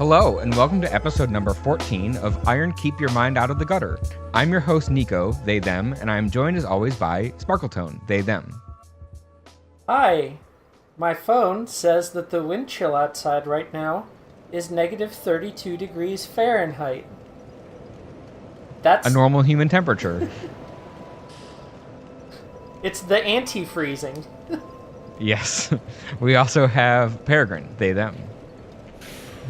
Hello, and welcome to episode number 14 of Iron Keep Your Mind Out of the Gutter. I'm your host, Niko, they, them, and I'm joined as always by Sparkletone, they, them. Hi. My phone says that the wind chill outside right now is negative 32 degrees Fahrenheit. That's a normal human temperature. It's the anti-freezing. Yes. We also have Peregrine, they, them.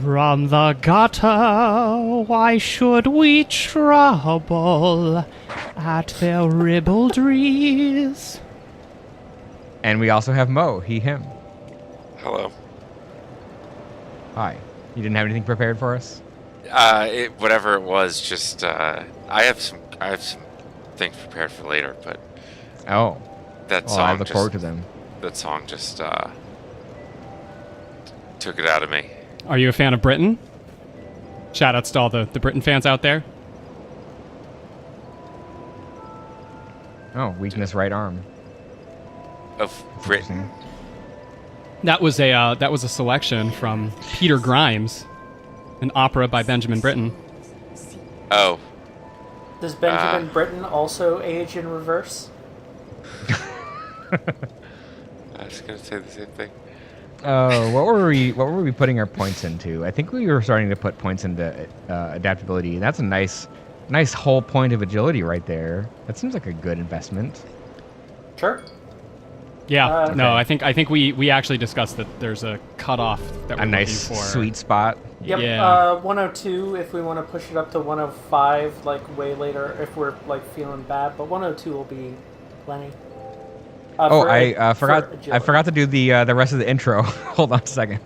From the gutter, why should we trouble at their ribaldries? And we also have Mo, he, him. Hello. Hi. You didn't have anything prepared for us? Whatever it was, just I have some things prepared for later, but Oh. that Well, song I look forward to them. That song just took it out of me. Are you a fan of Britain? Shoutouts to all the Britain fans out there. Oh, weakness right arm. Of Britain. That was a selection from Peter Grimes, an opera by Benjamin Britten. Oh. Does Benjamin Britten also age in reverse? I was gonna say the same thing. What were we putting our points into? I think we were starting to put points into adaptability. That's a nice whole point of agility right there. That seems like a good investment. Sure. Yeah, Okay. no, I think we actually discussed that there's a cutoff that we're A nice looking for. sweet spot. Yep. Yeah. 102 if we want to push it up to 105, like way later if we're like feeling bad. But 102 will be plenty. I forgot to do the rest of the intro. Hold on a second.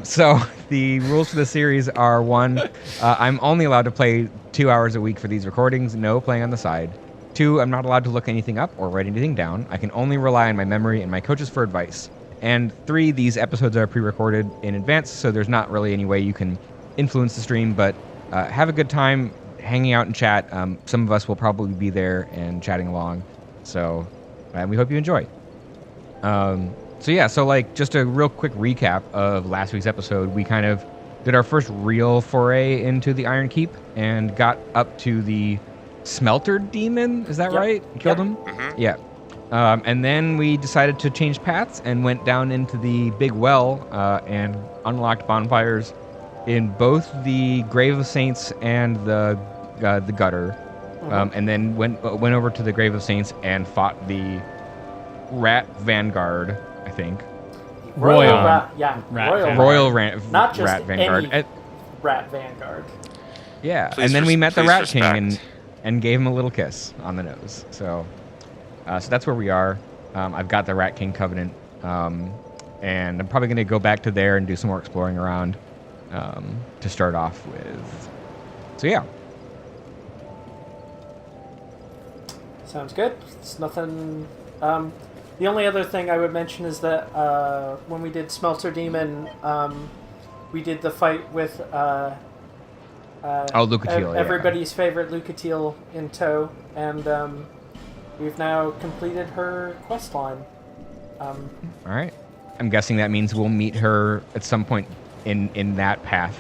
So the rules for the series are: one, I'm only allowed to play 2 hours a week for these recordings. No playing on the side. Two, I'm not allowed to look anything up or write anything down. I can only rely on my memory and my coaches for advice. And three, these episodes are pre-recorded in advance, so there's not really any way you can influence the stream. But have a good time hanging out and chat. Some of us will probably be there and chatting along. So. And we hope you enjoy. So like just a real quick recap of last week's episode. We kind of did our first real foray into the Iron Keep and got up to the Smelter Demon. Is that right? You killed him? Mm-hmm. Yeah. And then we decided to change paths and went down into the big well and unlocked bonfires in both the Grave of Saints and the gutter. And then went over to the Grave of Saints and fought the Rat Vanguard, I think. Royal Rat not just Rat Vanguard. any Rat Vanguard. Yeah, Please and then we met the Rat respect. King and gave him a little kiss on the nose. So that's where we are. I've got the Rat King Covenant, and I'm probably going to go back to there and do some more exploring around to start off with. So yeah. Sounds good. It's nothing. The only other thing I would mention is that when we did Smelter Demon, we did the fight with Lucatiel, everybody's favorite Lucatiel in tow, and we've now completed her quest line. All right. I'm guessing that means we'll meet her at some point in that path,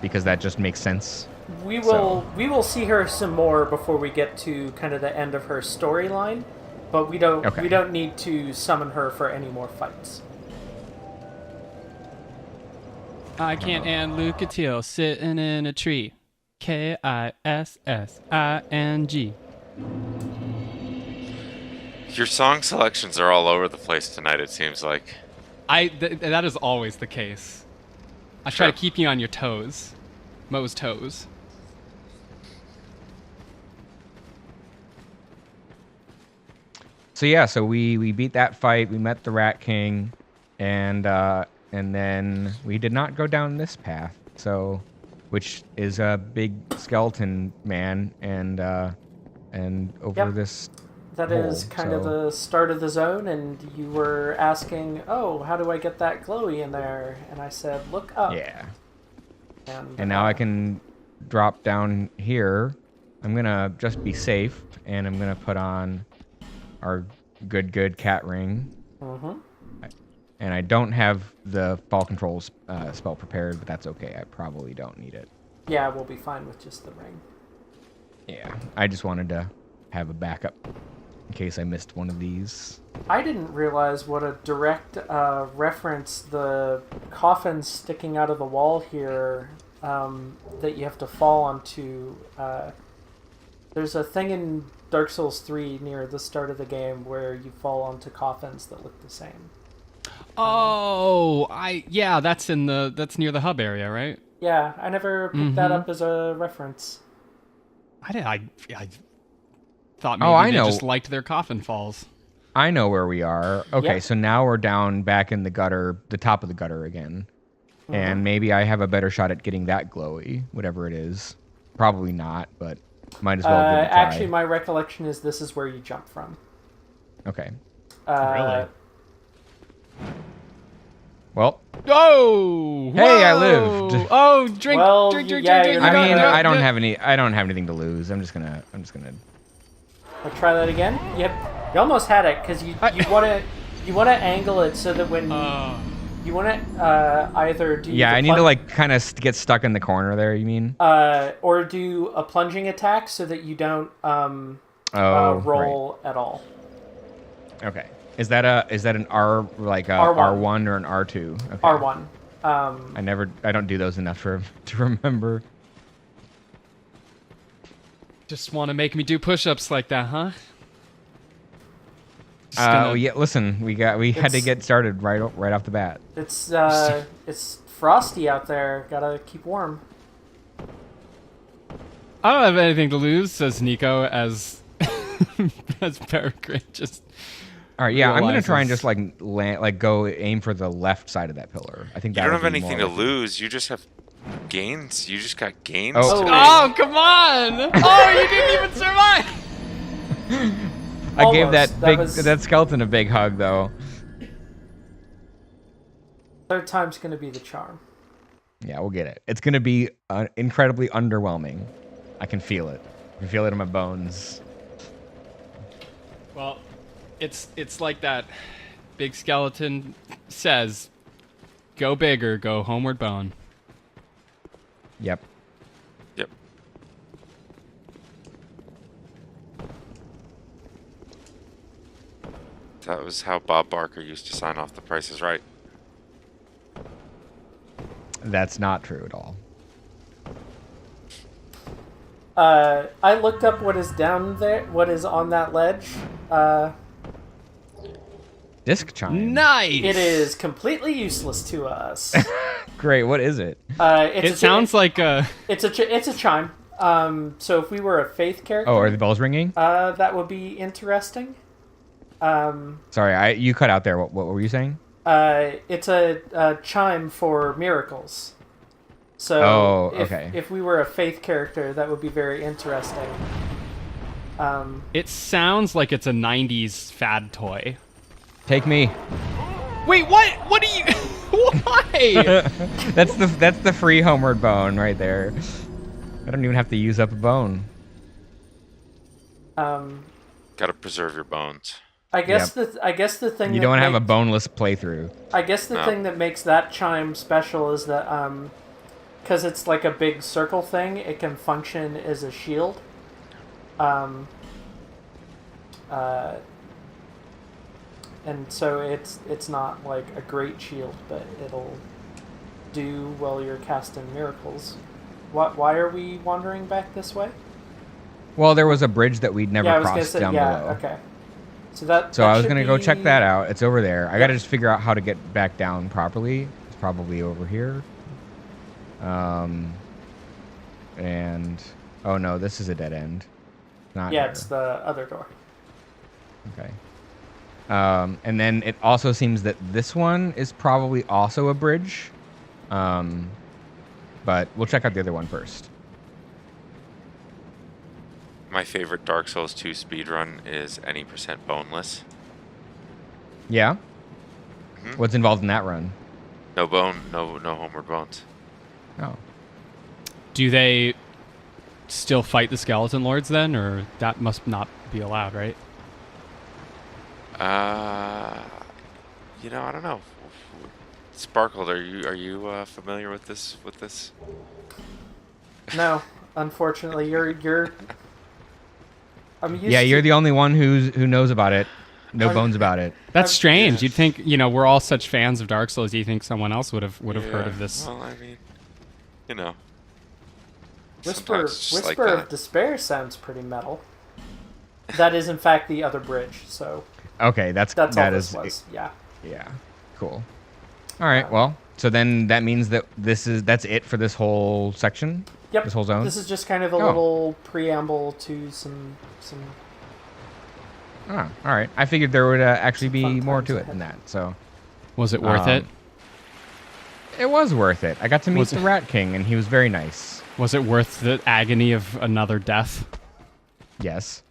because that just makes sense. We will see her some more before we get to kind of the end of her storyline, but we don't need to summon her for any more fights. I can't and Lucatiel sitting in a tree. Kissing. Your song selections are all over the place tonight, it seems like. That is always the case. I try to keep you on your toes. Mo's toes. So yeah, so we beat that fight. We met the Rat King, and then we did not go down this path. So, which is a big skeleton man, and over this. That is kind of the start of the zone, and you were asking, "Oh, how do I get that glowy in there?" And I said, "Look up." Yeah. And now I can drop down here. I'm gonna just be safe, and I'm gonna put on our good cat ring. Mm-hmm. I And I don't have the fall control spell prepared, but that's okay. I probably don't need it. Yeah, we'll be fine with just the ring. Yeah, I just wanted to have a backup in case I missed one of these. I didn't realize what a direct reference the coffin sticking out of the wall here that you have to fall onto. There's a thing in Dark Souls 3 near the start of the game where you fall onto coffins that look the same. That's near the hub area, right? Yeah, I never picked that up as a reference. I thought maybe they know. just liked their coffin falls. I know where we are. Okay, Yep. so now we're down back in the gutter, the top of the gutter again. And maybe I have a better shot at getting that glowy, whatever it is. Probably not, but might as well give it a try. Actually, my recollection is this is where you jump from. Okay. Really? Well. Oh! Hey, I whoa! lived. Oh, drink. Well, drink. yeah, you're I not mean, gonna- I don't have anything to lose. I'm just gonna. I'll try that again. Yep, you almost had it because you want to angle it so that when you want to either do Yeah, I need to like kind of get stuck in the corner there. You mean? or do a plunging attack so that you don't roll at all. Okay. Is that an R like a R1. R1 or an R2? Okay. R1. I don't do those enough to remember. Just want to make me do push-ups like that, huh? Yeah. Listen, we had to get started right off the bat. It's frosty out there. Gotta keep warm. I don't have anything to lose, says Niko as as Peregrine just. All right, yeah, I'm gonna realizes- try and just go aim for the left side of that pillar. I think You that don't would have be anything more to lose. You just have gains. You just got gains. Oh. to Oh, come on! Oh, you didn't even survive! I gave Almost. that skeleton a big hug though. Third time's gonna be the charm. Yeah, we'll get it. It's gonna be incredibly underwhelming. I can feel it. I can feel it in my bones. Well, it's like that big skeleton says, "Go big or go homeward bound." Yep. Yep. That was how Bob Barker used to sign off The Price is Right. That's not true at all. I looked up what is down there, what is on that ledge. Disc chime. Nice. It is completely useless to us. Great. What is it? It's It sounds like a. it's a chime. So if we were a faith character, Oh, are the bells ringing? that would be interesting. Sorry, you cut out there. What were you saying? It's a chime for miracles. So okay. if we were a faith character, that would be very interesting. It sounds like it's a '90s fad toy. Take me. Wait, what? What do you? Why? That's the free homeward bone right there. I don't even have to use up a bone. Gotta preserve your bones. I guess the thing You that don't have a makes- boneless playthrough. I guess the No. thing that makes that chime special is that because it's like a big circle thing, it can function as a shield. And so it's not like a great shield, but it'll do while you're casting miracles. Why are we wandering back this way? Well, there was a bridge that we'd never Yeah, I was gonna crossed say down yeah. below. Okay. So that. So that I was should gonna go be- check that out. It's over there. I Yep. gotta just figure out how to get back down properly. It's probably over here. And oh no, this is a dead end. Not Yeah, here. it's the other door. Okay. And then it also seems that this one is probably also a bridge. But we'll check out the other one first. My favorite Dark Souls 2 speedrun is any % boneless. Yeah? Mhm. What's involved in that run? No bone, no homeward bones. Oh. Do they still fight the skeleton lords then, or that must not be allowed, right? I don't know. Sparkled, are you familiar with this? No, unfortunately, you're. I'm used Yeah, you're to, the only one who knows about it. No I'm- bones about it. That's I'm- strange. Yes. You'd think, we're all such fans of Dark Souls. You think someone else would have heard of this? Well, I mean, you know. Whisper sometimes it's just like of that. Despair sounds pretty metal. That is in fact the other bridge. So Okay, that's all that this is was. Yeah. yeah, cool. All right, well, so then that means that that's it for this whole section. Yep. This whole zone. This is just kind of a Oh. little preamble to some. Ah, all right. I figured there would actually be Fun more times to it ahead. than that. So Was it worth it? it was worth it. I got to meet Was the it- Rat King, and he was very nice. Was it worth the agony of another death? Yes.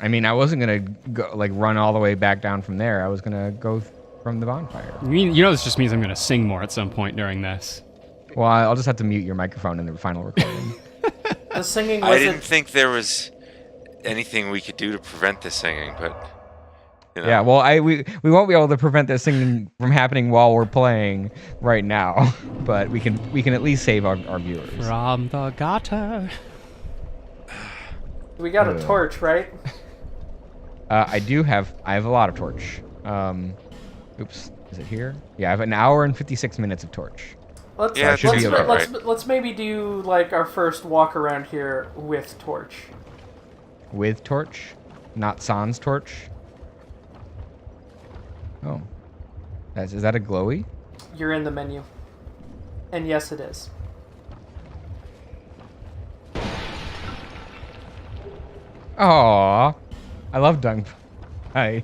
I mean, I wasn't gonna go run all the way back down from there. I was gonna go from the bonfire. This just means I'm going to sing more at some point during this. Well, I'll just have to mute your microphone in the final recording. The singing I was didn't it. think there was anything we could do to prevent the singing, but Yeah, well, we won't be able to prevent this thing from happening while we're playing right now, but we can at least save our viewers. From the gutter. We got a torch, right? I have a lot of torch. Oops, is it here? Yeah, I have an hour and 56 minutes of torch. Let's Yeah, it should be about let's maybe do like our first walk around here with torch. With torch, not sans torch. Oh, is that a glowy? You're in the menu. And yes, it is. Aww, I love dung. Hi.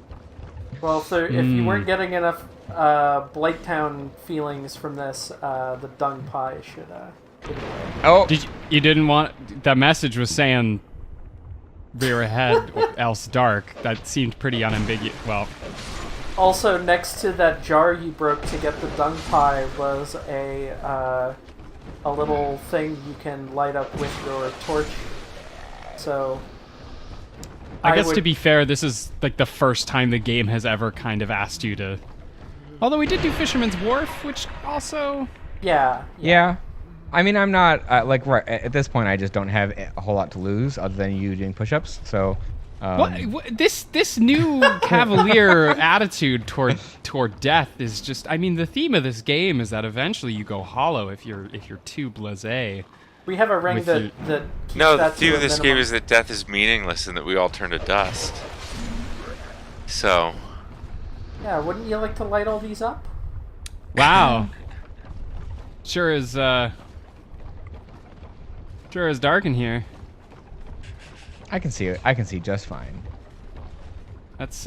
Well, if you weren't getting enough Blighttown feelings from this, the dung pie should get away. Oh, You didn't want... The message was saying rear ahead or else dark. That seemed pretty unambiguous. Well, Also, next to that jar you broke to get the dung pie was a little thing you can light up with your torch. So... I guess would- to be fair, this is like the first time the game has ever kind of asked you to... Although we did do Fisherman's Wharf, which also... Yeah. yeah. I mean, I'm not right at this point. I just don't have a whole lot to lose other than you doing push-ups. So, What this new cavalier attitude toward death is just... I mean, the theme of this game is that eventually you go hollow if you're too blasé. We have a ring With that, you- that keeps no, the that to theme a of this game minimum. is that death is meaningless and that we all turn to dust. So, Yeah, wouldn't you like to light all these up? Wow. Sure is dark in here. I can see it. I can see just fine. That's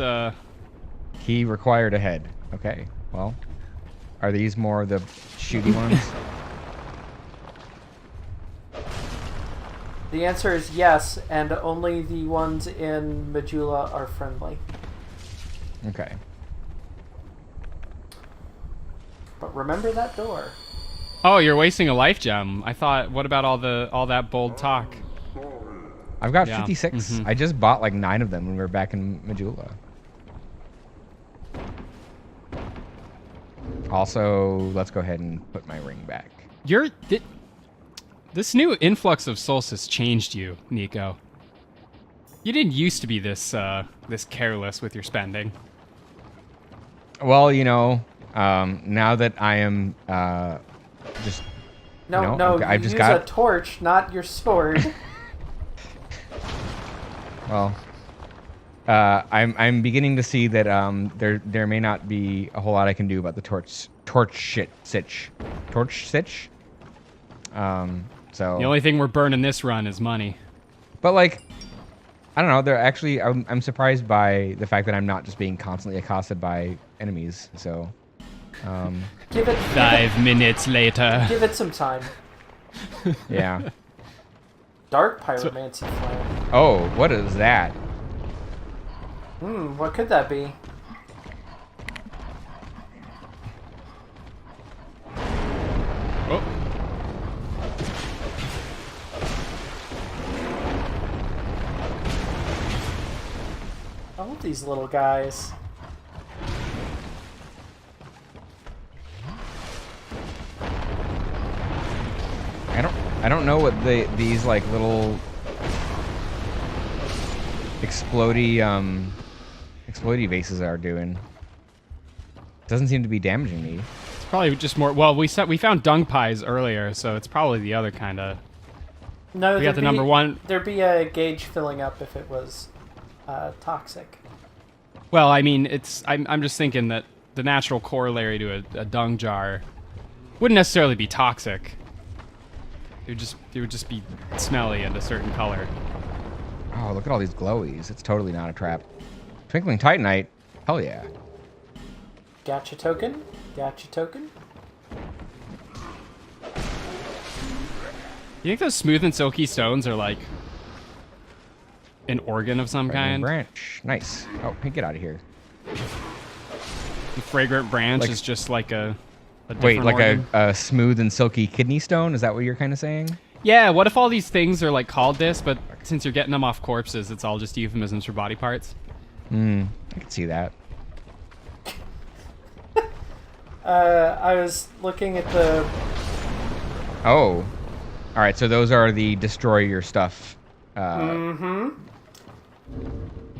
Key required ahead. Okay. Well, are these more of the shooty ones? The answer is yes, and only the ones in Majula are friendly. Okay. But remember that door. Oh, you're wasting a life gem. I thought, what about all that bold talk? I've got Yeah. 56. Mhm. I just bought like 9 of them when we were back in Majula. Also, let's go ahead and put my ring back. This new influx of Solstice changed you, Niko. You didn't used to be this careless with your spending. Well, now that I am just No, No, you I've just use got- a torch, not your sword. well, I'm beginning to see that there may not be a whole lot I can do about the torch sitch. So The only thing we're burning this run is money. But like, I don't know. They're actually. I'm surprised by the fact that I'm not just being constantly accosted by enemies. So, Give it 5 minutes later. give it some time. yeah. Dark pyromancy flame. Oh, what is that? What could that be? Oh, I love these little guys. I don't know what these like little explodey vases are doing. Doesn't seem to be damaging me. It's probably just more. Well, we found dung pies earlier, so it's probably the other kind of. No, We got the number one. There'd be a gauge filling up if it was toxic. Well, I mean, I'm just thinking that the natural corollary to a dung jar wouldn't necessarily be toxic. It would just be smelly and a certain color. Oh, look at all these glowies. It's totally not a trap. Twinkling Titanite. Hell yeah. Gotcha token. Gotcha token. You think those smooth and silky stones are like an organ of some kind? Branch. Nice. Oh, hey, get out of here. The fragrant branch is just like a Wait, like organ? a smooth and silky kidney stone? Is that what you're kind of saying? Yeah, what if all these things are like called this, but since you're getting them off corpses, it's all just euphemisms for body parts? I can see that. I was looking at the... Oh. Alright, so those are the destroy your stuff.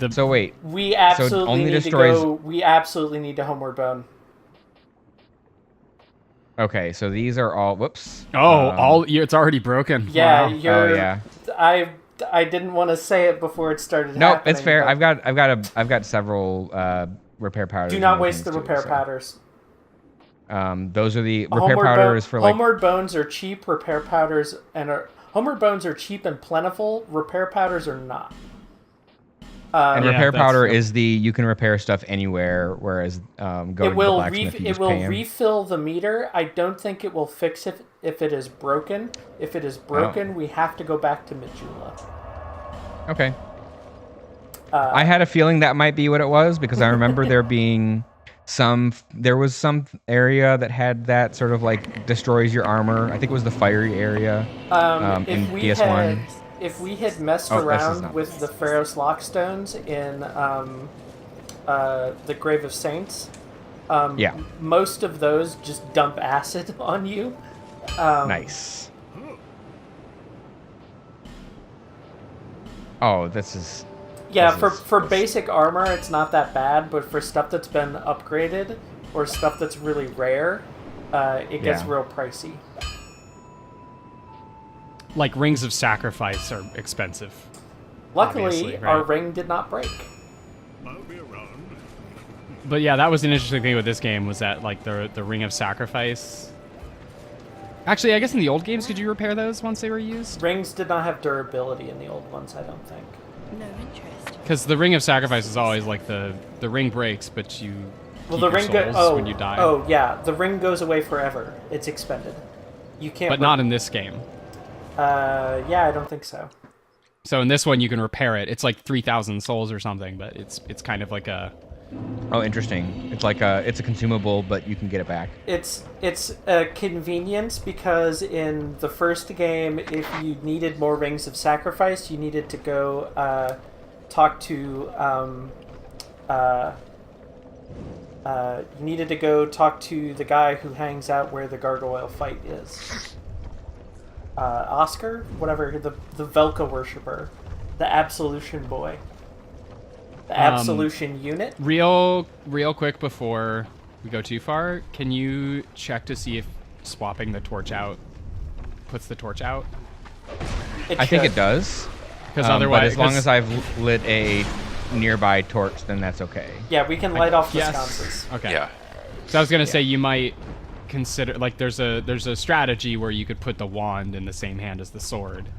So wait. We absolutely only need destroys... to go... We absolutely need to homeward bound. Okay, so these are all... Whoops. It's already broken. Yeah, Wow. you're... Oh, yeah. I didn't want to say it before it started Nope, happening. it's fair. but I've got several repair powders. Do not and waste the things repair too, powders. Those are the repair powders for like... Homeward bones are cheap. Repair powders homeward bones are cheap and plentiful. Repair powders are not. And Yeah, repair that's powder true. is you can repair stuff anywhere, whereas going to the blacksmith, you It just will pay him. refill the meter. I don't think it will fix it if it is broken. If it is broken, we have to go back to Majula. Okay. I had a feeling that might be what it was because I remember there was some area that had that sort of like destroys your armor. I think it was the fiery area in DS1. If we had messed Oh, this is around not with the Pharos Lockstones in the Grave of Saints, Yeah. most of those just dump acid on you. Nice. Oh, this is... Yeah, this for is- basic armor, it's not that bad, but for stuff that's been upgraded or stuff that's really rare, it gets Yeah. real pricey. Like rings of sacrifice are expensive. Luckily, Obviously, right. our ring did not break. But yeah, that was an interesting thing with this game was that like the ring of sacrifice. Actually, I guess in the old games, could you repair those once they were used? Rings did not have durability in the old ones, I don't think. No interest. Because the ring of sacrifice is always like the ring breaks, but you Well, keep the your ring souls when you die. Oh, yeah, the ring goes away forever. It's expended. You can't. But not in this game. Yeah, I don't think so. So in this one, you can repair it. It's like 3,000 souls or something, but it's kind of like a... Oh, interesting. It's like it's a consumable, but you can get it back. It's a convenience because in the first game, if you needed more rings of sacrifice, you needed to go talk to the guy who hangs out where the gargoyle fight is. Oscar, whatever, the Velka worshipper, the Absolution boy, the Absolution unit. Real quick before we go too far, can you check to see if swapping the torch out puts the torch out? I think it does. Because But otherwise, as long as I've lit a nearby torch, then that's okay. Yeah, we can light off the yes. sconces. Okay. Yeah. So I was gonna say you might consider like there's a strategy where you could put the wand in the same hand as the sword.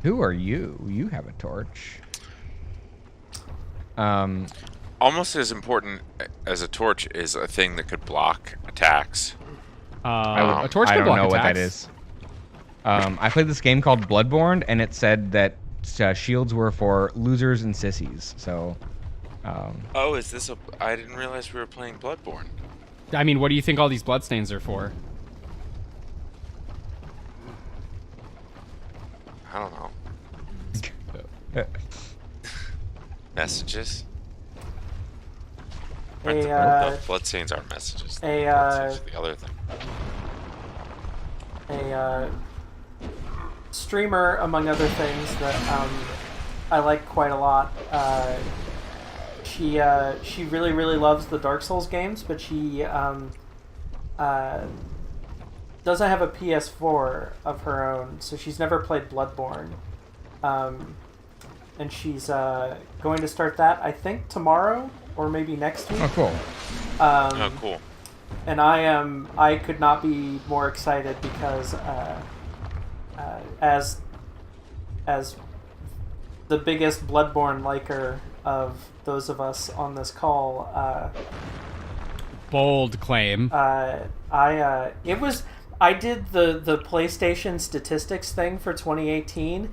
Who are you? You have a torch. Almost as important as a torch is a thing that could block attacks. A torch I can don't block know what that attacks. is. I played this game called Bloodborne, and it said that shields were for losers and sissies. So, Oh, is this a... I didn't realize we were playing Bloodborne. I mean, what do you think all these bloodstains are for? I don't know. Messages? Aren't the bloodstains aren't messages. Bloodstains are the other thing. streamer, among other things, that I like quite a lot. She really, really loves the Dark Souls games, but she doesn't have a PS4 of her own, so she's never played Bloodborne. And she's going to start that, I think, tomorrow or maybe next week. Oh, cool. Oh, cool. And I could not be more excited because as the biggest Bloodborne liker of those of us on this call, Bold claim. I did the PlayStation statistics thing for 2018.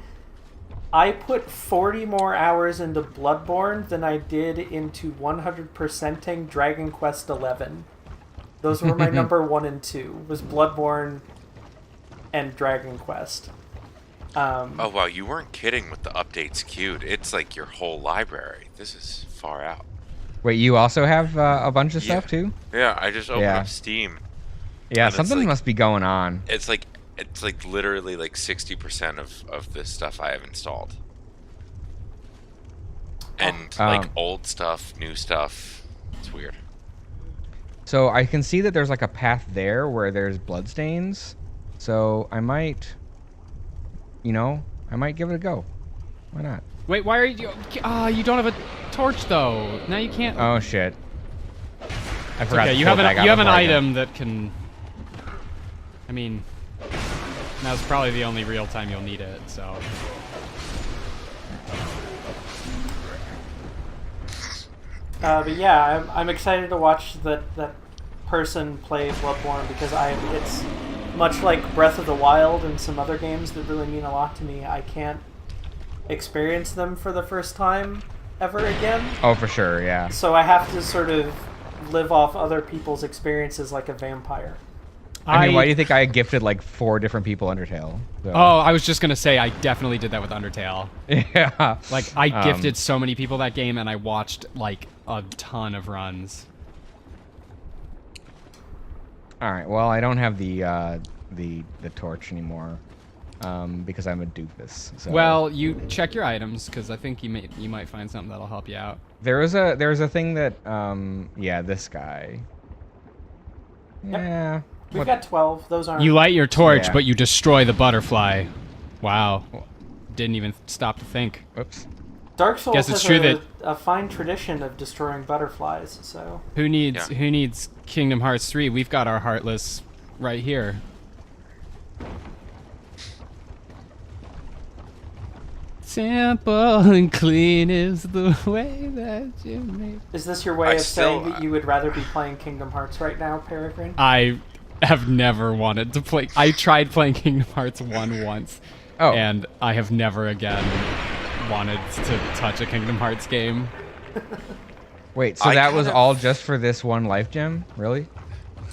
I put 40 more hours into Bloodborne than I did into 100%ing Dragon Quest XI. Those were my number 1 and 2, was Bloodborne and Dragon Quest. Oh, wow, you weren't kidding with the updates queued. It's like your whole library. This is far out. Wait, you also have a bunch of stuff too? Yeah, I just opened up Steam. Yeah, something must be going on. It's like literally like 60% of this stuff I have installed. And like old stuff, new stuff. It's weird. So I can see that there's like a path there where there's bloodstains. So I might, I might give it a go. Why not? Wait, why are you... you don't have a torch, though. Now you can't... Oh, shit. I forgot okay, to you pull have it back an out before I item that can... I mean... Now's probably the only real time you'll need it, so... But yeah, I'm excited to watch that person play Bloodborne because it's much like Breath of the Wild and some other games that really mean a lot to me. I can't experience them for the first time ever again. Oh, for sure, yeah. So I have to sort of live off other people's experiences like a vampire. I mean, why do you think I gifted like 4 different people Undertale? So. Oh, I was just gonna say I definitely did that with Undertale. Yeah. Like I gifted so many people that game, and I watched like a ton of runs. All right. Well, I don't have the torch anymore because I'm a doofus. So. Well, you check your items because I think you might find something that'll help you out. There's a thing that this guy. Yep. Yeah. We've got 12. Those aren't... You light your torch, Yeah. but you destroy the butterfly. Wow. Didn't even stop to think. Oops. Dark Souls Guess it's has true that- a fine tradition of destroying butterflies, so... Who needs Kingdom Hearts 3? We've got our Heartless right here. Simple and clean is the way that you make. Is this your way of saying that you would rather be playing Kingdom Hearts right now, Peregrine? I have never wanted to play. I tried playing Kingdom Hearts 1 once, and I have never again wanted to touch a Kingdom Hearts game. Wait, so that was all just for this one life gem? Really?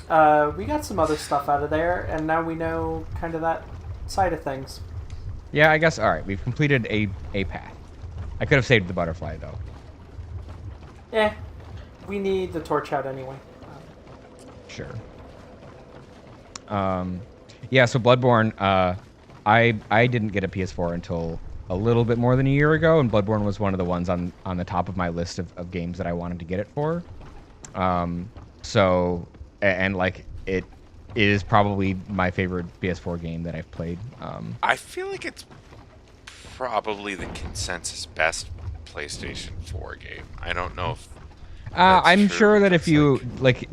We got some other stuff out of there, and now we know kind of that side of things. Yeah, I guess. All right, we've completed a path. I could have saved the butterfly though. We need the torch out anyway. Sure. Yeah, so Bloodborne, I didn't get a PS4 until a little bit more than a year ago, and Bloodborne was one of the ones on the top of my list of games that I wanted to get it for. It is probably my favorite PS4 game that I've played. I feel like it's probably the consensus best PlayStation 4 game. I don't know if I'm sure that if you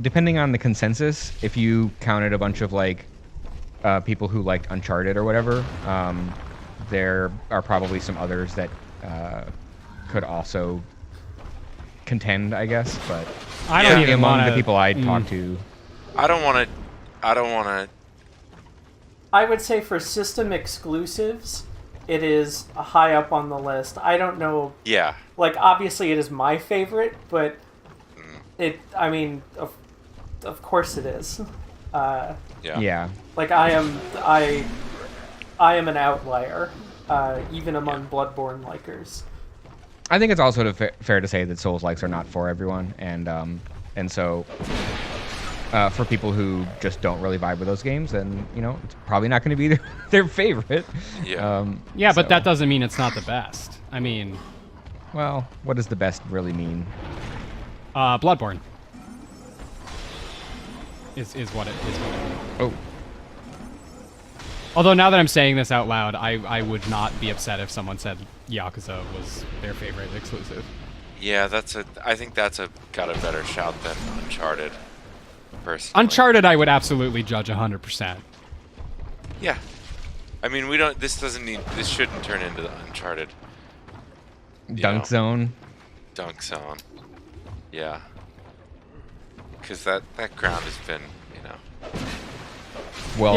depending on the consensus, if you counted a bunch of people who liked Uncharted or whatever, there are probably some others that could also contend, I guess. But I don't even among wanna, the people I talked to, I don't want to. I would say for system exclusives, it is high up on the list. I don't know. Yeah. Obviously, it is my favorite, but I mean, of course it is. yeah. I am an outlier, even among Bloodborne likers. I think it's also fair to say that Souls likes are not for everyone, and so for people who just don't really vibe with those games, then it's probably not going to be their favorite. Yeah. Yeah, but that doesn't mean it's not the best. I mean, well, what does the best really mean? Bloodborne is what it is. Oh. Although now that I'm saying this out loud, I would not be upset if someone said Yakuza was their favorite exclusive. Yeah, I think that's got a better shout than Uncharted. Personally. Uncharted, I would absolutely judge 100%. Yeah. I mean, this shouldn't turn into the Uncharted Dunk Zone. Dunk Zone. Yeah. Because that ground has been, Well,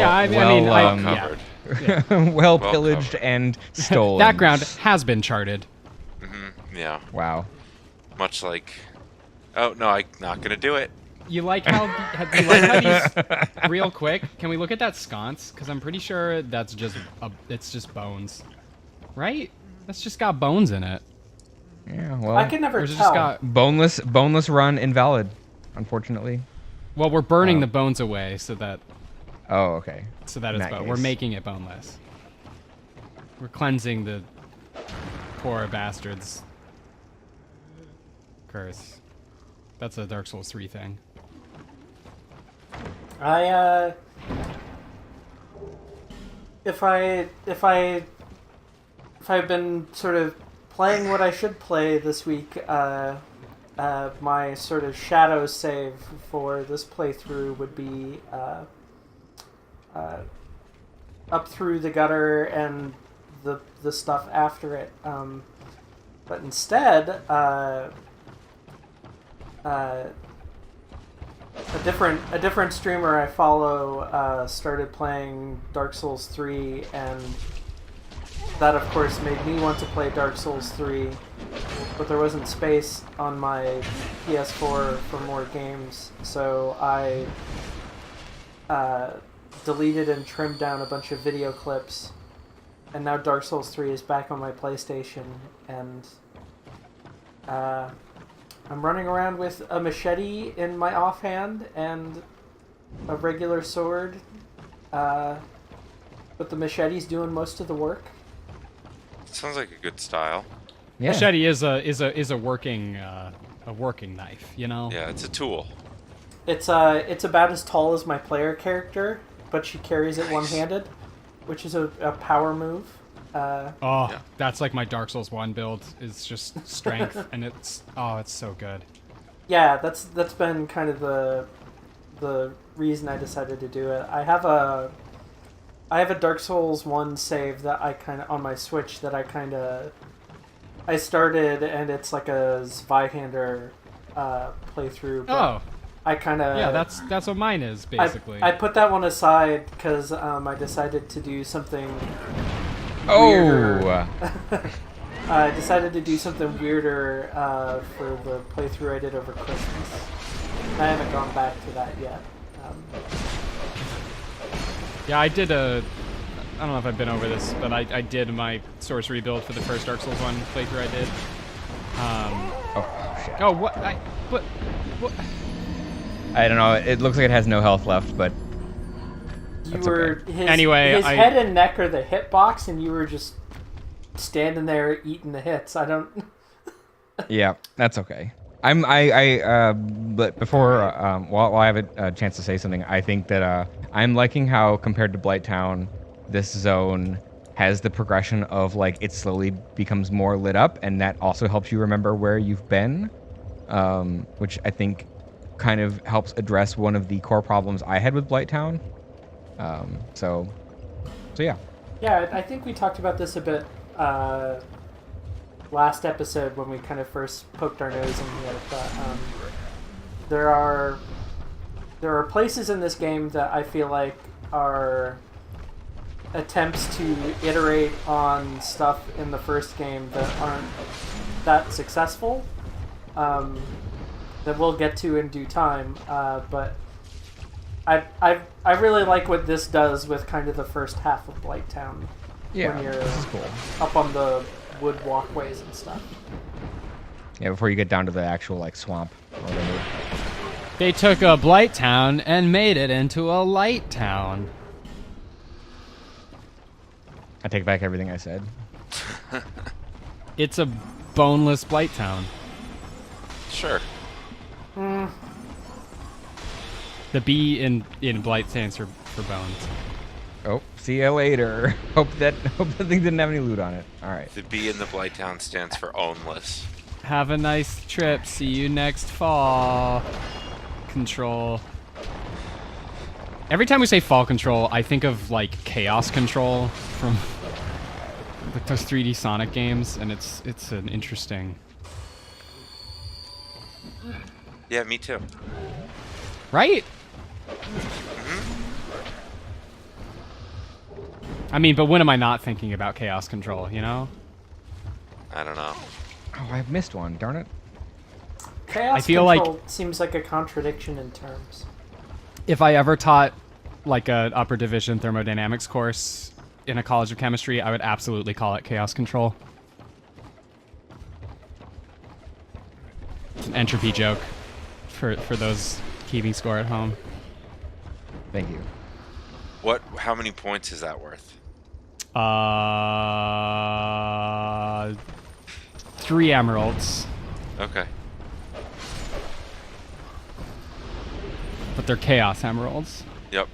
covered. Yeah. well pillaged covered. and stolen. That ground has been charted. Mm-hmm. Yeah. Wow. Much like, oh no, I'm not gonna do it. You like how these real quick? Can we look at that sconce? Because I'm pretty sure that's it's just bones, right? That's just got bones in it. Yeah. Well, I can never tell. Just got boneless run invalid, unfortunately. Well, we're burning the bones away so that. Oh, okay. So that it's we're making it boneless. We're cleansing the poor bastard's curse. That's a Dark Souls 3 thing. If I've been sort of playing what I should play this week, my sort of shadow save for this playthrough would be up through the gutter and the stuff after it. But instead, a different streamer I follow started playing Dark Souls 3, and that of course made me want to play Dark Souls 3, but there wasn't space on my PS4 for more games, so I deleted and trimmed down a bunch of video clips, and now Dark Souls 3 is back on my PlayStation, and I'm running around with a machete in my offhand and a regular sword, but the machete's doing most of the work. Sounds like a good style. Yeah. Machete is a working knife, Yeah, it's a tool. It's about as tall as my player character, but she carries it one-handed, which is a power move. That's like my Dark Souls 1 build. Is just strength, and it's so good. Yeah, that's been kind of the reason I decided to do it. I have a Dark Souls 1 save that I kind of on my Switch that I started, and it's like a Zweihander playthrough. But I kind of that's what mine is basically. I put that one aside because I decided to do something weirder. I decided to do something weirder for the playthrough I did over Christmas. I haven't gone back to that yet. Yeah, I did I don't know if I've been over this, but I did my sorcery build for the first Dark Souls 1 playthrough I did. Shit. Oh, what? What? I don't know. It looks like it has no health left, but His head and neck are the hitbox, and you were just standing there eating the hits. I don't. Yeah, that's okay. But before, while I have a chance to say something, I think that I'm liking how, compared to Blighttown, this zone has the progression of like it slowly becomes more lit up, and that also helps you remember where you've been, which I think kind of helps address one of the core problems I had with Blighttown. So yeah. Yeah, I think we talked about this a bit last episode when we kind of first poked our nose into it. But there are places in this game that I feel like are attempts to iterate on stuff in the first game that aren't that successful. That we'll get to in due time, but I really like what this does with kind of the first half of Blighttown. Yeah, when you're this is cool. Up on the wood walkways and stuff. Yeah, before you get down to the actual like swamp or whatever. They took a blight town and made it into a light town. I take back everything I said. It's a boneless blight town. Sure. The B in blight stands for bones. Oh, see you later. Hope that thing didn't have any loot on it. All right. The B in the Blighttown stands for ownless. Have a nice trip. See you next fall. Control. Every time we say fall control, I think of like chaos control from like those 3D Sonic games, and it's an interesting. Yeah, me too. Right? I mean, but when am I not thinking about chaos control, you know? I don't know. Oh, I've missed one. Darn it. Chaos I feel control like seems like a contradiction in terms. if I ever taught like a upper division thermodynamics course in a college of chemistry, I would absolutely call it chaos control. It's an entropy joke for those keeping score at home. Thank you. How many points is that worth? 3 emeralds, Okay. but they're chaos emeralds. Yep.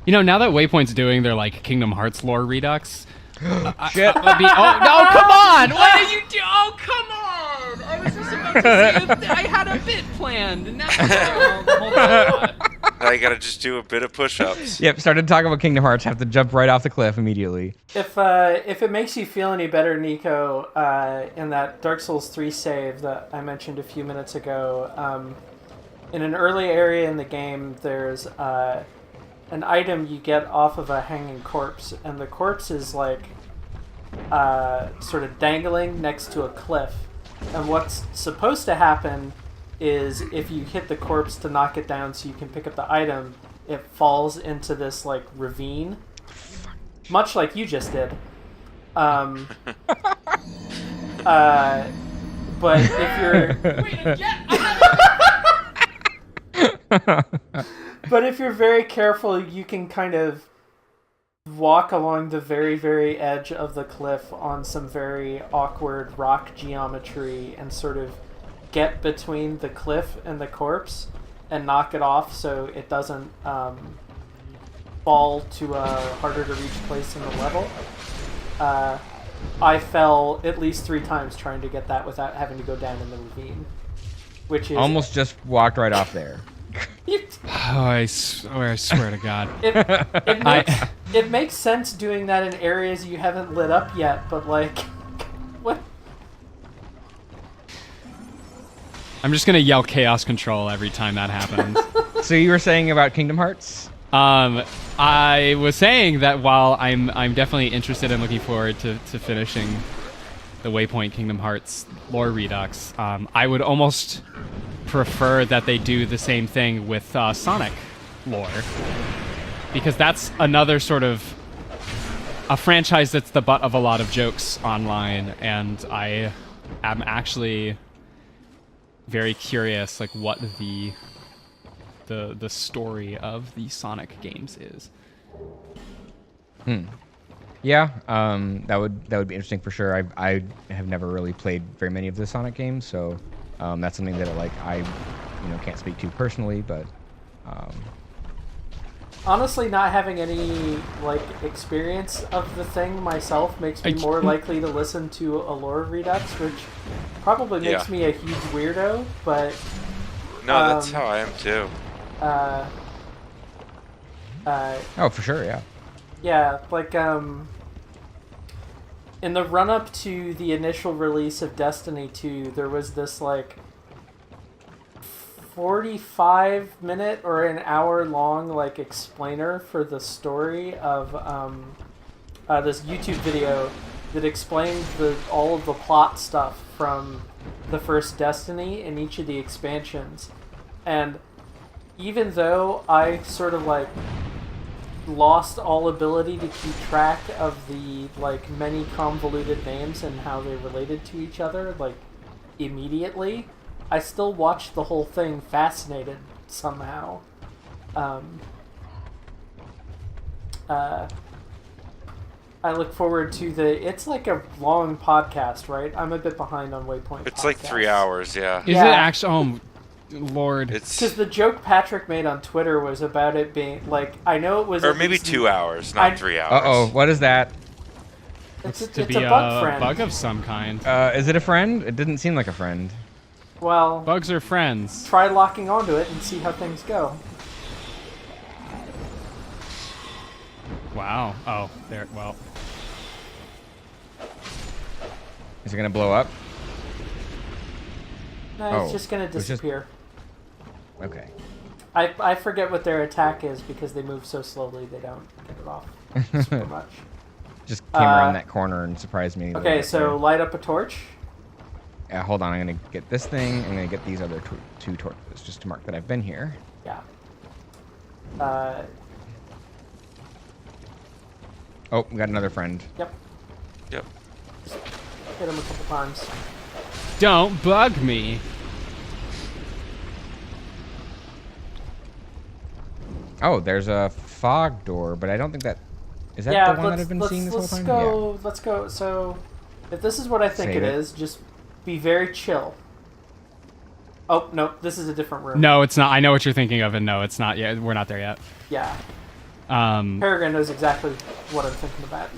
You know, now that Waypoint's doing their like Kingdom Hearts lore redux, Shit. oh no! Come on! What did you do? Oh come on! I was just about to say I had a bit planned, and now hold on. Now you gotta just do a bit of push-ups. Yep, started talking about Kingdom Hearts, have to jump right off the cliff immediately. If it makes you feel any better, Niko, in that Dark Souls 3 save that I mentioned a few minutes ago, in an early area in the game, there's an item you get off of a hanging corpse, and the corpse is like sort of dangling next to a cliff. And what's supposed to happen is if you hit the corpse to knock it down so you can pick up the item, it falls into this like ravine, much like you just did. But if you're but if you're very careful, you can kind of walk along the very, very edge of the cliff on some very awkward rock geometry and sort of get between the cliff and the corpse and knock it off so it doesn't fall to a harder to reach place in the level. I fell at least 3 times trying to get that without having to go down in the ravine, which is Almost just walked right off there. I swear to God. It makes sense doing that in areas you haven't lit up yet, but like, what? I'm just gonna yell chaos control every time that happens. So you were saying about Kingdom Hearts? I was saying that while I'm definitely interested and looking forward to finishing the Waypoint Kingdom Hearts lore redux, I would almost prefer that they do the same thing with Sonic lore, because that's another sort of a franchise that's the butt of a lot of jokes online, and I am actually very curious, like what the story of the Sonic games is. Yeah, that would be interesting for sure. I have never really played very many of the Sonic games, so that's something that I can't speak to personally, but honestly, not having any like experience of the thing myself makes me more likely to listen to a lore redux, which probably makes me a huge weirdo. But no, that's how I am too. oh, for sure, yeah. Yeah, like in the run-up to the initial release of Destiny 2, there was this like 45-minute or an hour-long like explainer for the story of this YouTube video that explained all of the plot stuff from the first Destiny and each of the expansions. And even though I sort of like lost all ability to keep track of the like many convoluted names and how they related to each other like immediately, I still watched the whole thing fascinated somehow. I look forward to it's like a long podcast, right? I'm a bit behind on Waypoint. It's like 3 hours, yeah. Is it actually? Oh, Lord. It's because the joke Patrick made on Twitter was about it being like, I know it was, or maybe 2 hours, not 3 hours. Uh-oh, what is that? It's to a be bug friend. bug of some kind. Is it a friend? It didn't seem like a friend. Well, Bugs are friends. try locking onto it and see how things go. Wow. Oh, there. Well. Is it gonna blow up? No, it's just gonna disappear. Okay. I forget what their attack is because they move so slowly they don't get it off super much. Just came around that corner and surprised me. Okay, so light up a torch. Yeah, hold on. I'm gonna get this thing. I'm gonna get these other two torches just to mark that I've been here. Yeah. Oh, we got another friend. Yep. Yep. Just hit him a couple times. Don't bug me. Oh, there's a fog door, but I don't think that... Is that the one that I've been seeing this whole time? Let's go. So, if this is what I think it is, just be very chill. Oh, no, this is a different room. No, it's not. I know what you're thinking of, and no, it's not yet. We're not there yet. Yeah. Peregrine knows exactly what I'm thinking about.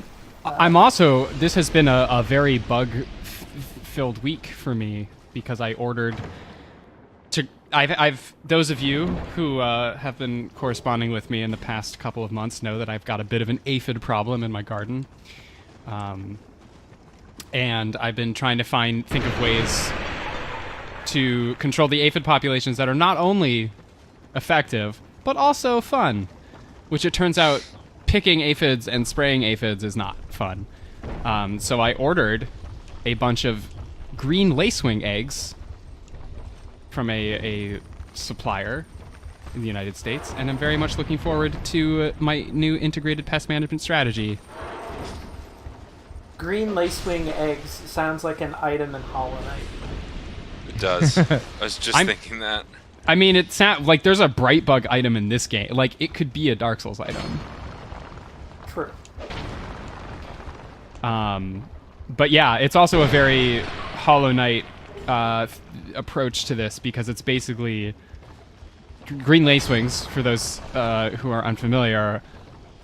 I'm also... This has been a very bug-filled week for me, because I ordered... I've those of you who have been corresponding with me in the past couple of months know that I've got a bit of an aphid problem in my garden, and I've been trying to think of ways to control the aphid populations that are not only effective but also fun. Which it turns out, picking aphids and spraying aphids is not fun. So I ordered a bunch of green lacewing eggs from a supplier in the United States, and I'm very much looking forward to my new integrated pest management strategy. Green lacewing eggs sounds like an item in Hollow Knight. It does. I was just thinking that. I mean, it sounds like there's a bright bug item in this game. Like, it could be a Dark Souls item. True. But yeah, it's also a very Hollow Knight approach to this, because it's basically green lacewings, for those who are unfamiliar,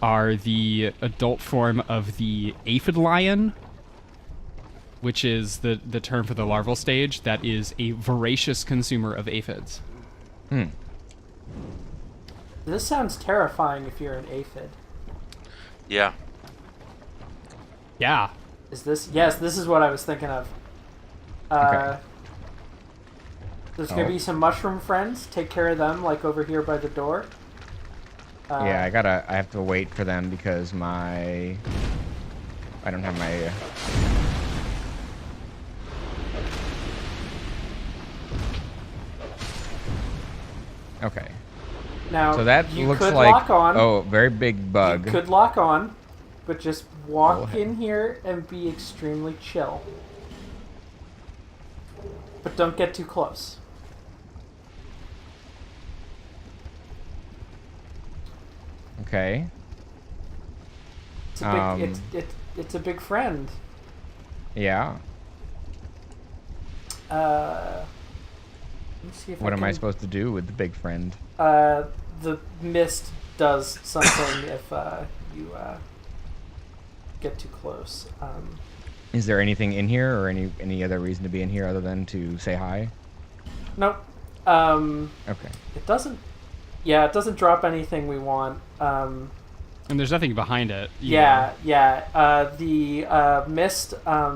are the adult form of the aphid lion, which is the term for the larval stage that is a voracious consumer of aphids. This sounds terrifying if you're an aphid. Yeah. Yeah. Is this? Yes, this is what I was thinking of. Okay. There's gonna be some mushroom friends. Take care of them, like over here by the door. Yeah, I have to wait for them because I don't have my... Okay. Now, So that you looks could like... lock on. Oh, very big bug. You could lock on, but just walk in here and be extremely chill. But don't get too close. Okay. It's a big, it's a big friend. Yeah. Let me see if What am I supposed to do with the big friend? The mist does something if you get too close. Is there anything in here, or any other reason to be in here other than to say hi? Nope. Okay. It doesn't. Yeah, it doesn't drop anything we want. And there's nothing behind it. Yeah. The mist, I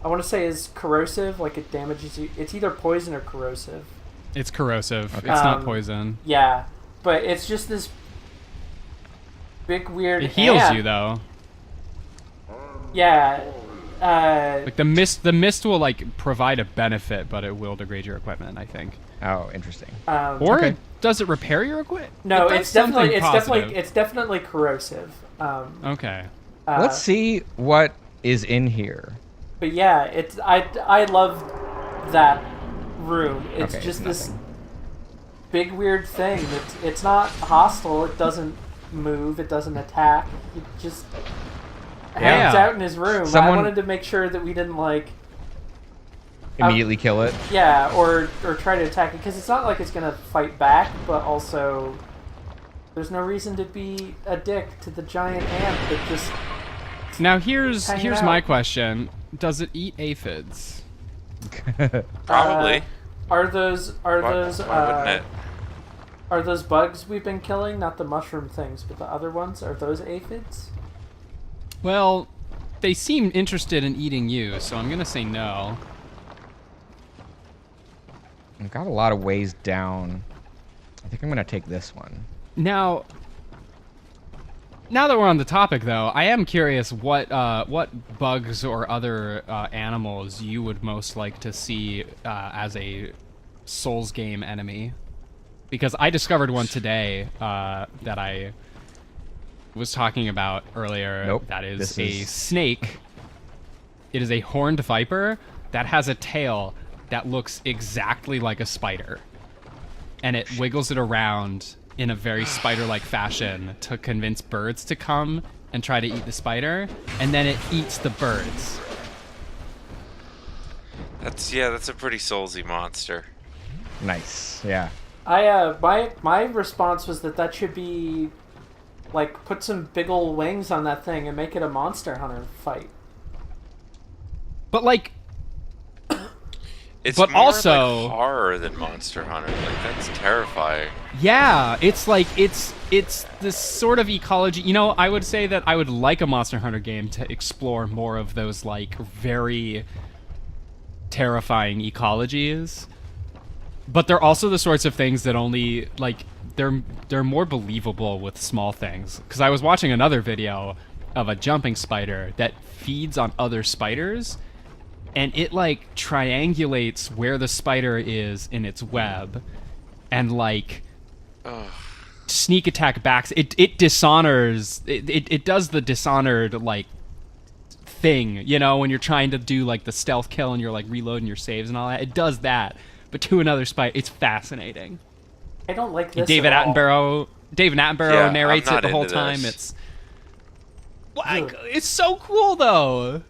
want to say, is corrosive. Like, it damages you. It's either poison or corrosive. It's corrosive. Okay. It's not poison. Yeah, but it's just this big weird. It heals ant. you though. Yeah. Like the mist will like provide a benefit, but it will degrade your equipment, I think. Oh, interesting. Or does it repair your equipment? No, it's definitely corrosive. Okay. Let's see what is in here. But yeah, I love that room. It's Okay, just it's this nothing. big weird thing. It's not hostile. It doesn't move. It doesn't attack. It just hangs out in his room. I wanted to make sure that we didn't like Immediately kill it. yeah, or try to attack it, because it's not like it's gonna fight back, but also there's no reason to be a dick to the giant ant that just. Now here's out. my question: does it eat aphids? Probably. Are those Why wouldn't it? are those bugs we've been killing, not the mushroom things, but the other ones? Are those aphids? Well, they seem interested in eating you, so I'm gonna say no. I've got a lot of ways down. I think I'm gonna take this one. Now that we're on the topic, though, I am curious what bugs or other animals you would most like to see as a Souls game enemy. Because I discovered one today that I was talking about earlier. Nope. That is a snake. It is a horned viper that has a tail that looks exactly like a spider. And it wiggles it around in a very spider-like fashion to convince birds to come and try to eat the spider, and then it eats the birds. That's a pretty soulsy monster. Nice. Yeah. My response was that should be like, put some big ol' wings on that thing and make it a Monster Hunter fight. But like, It's but more also like horror than Monster Hunter. Like, that's terrifying. yeah, it's like it's this sort of ecology. You know, I would say that I would like a Monster Hunter game to explore more of those like very terrifying ecologies. But they're also the sorts of things that only like they're more believable with small things. Because I was watching another video of a jumping spider that feeds on other spiders, and it like triangulates where the spider is in its web, and like sneak attack backs. It dishonors. It does the Dishonored like thing, you know, when you're trying to do like the stealth kill and you're like reloading your saves and all that. It does that, but to another spider. It's fascinating. I don't like this. David at all. Attenborough narrates I'm it the not whole into time. this. It's so cool though.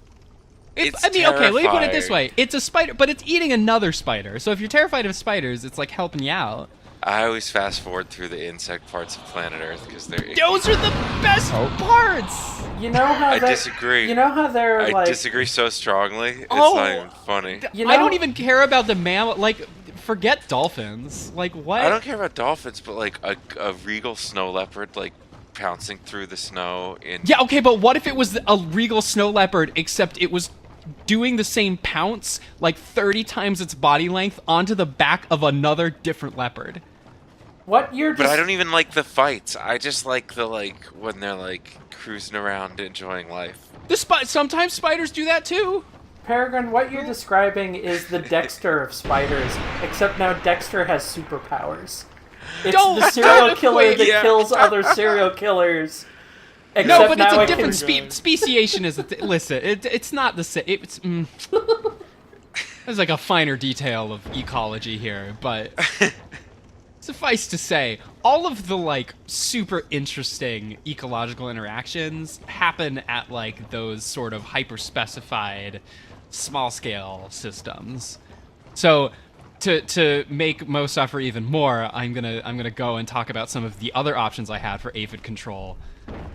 It's I mean, okay, let me put it this terrifying. way: it's a spider, but it's eating another spider. So if you're terrified of spiders, it's like helping you out. I always fast forward through the insect parts of planet Earth because they're icky. Those are the best parts. You know how I disagree. You know how they're I like. disagree so strongly. It's Oh, not even funny. You know, I don't even care about the mammal. Like, forget dolphins. Like, what? I don't care about dolphins, but like a regal snow leopard like pouncing through the snow in. Yeah, okay, but what if it was a regal snow leopard, except it was doing the same pounce, like 30 times its body length, onto the back of another different leopard? What you're. But I don't even like the fights. I just like the when they're like cruising around enjoying life. Sometimes spiders do that too. Peregrine, what you're describing is the Dexter of spiders, except now Dexter has superpowers. It's the serial killer that kills other serial killers. No, but it's now a different can... speciation. Is listen, it's not the same. It's there's like a finer detail of ecology here, but suffice to say, all of the like super interesting ecological interactions happen at like those sort of hyper-specified small-scale systems. So to make Mo suffer even more, I'm gonna go and talk about some of the other options I had for aphid control.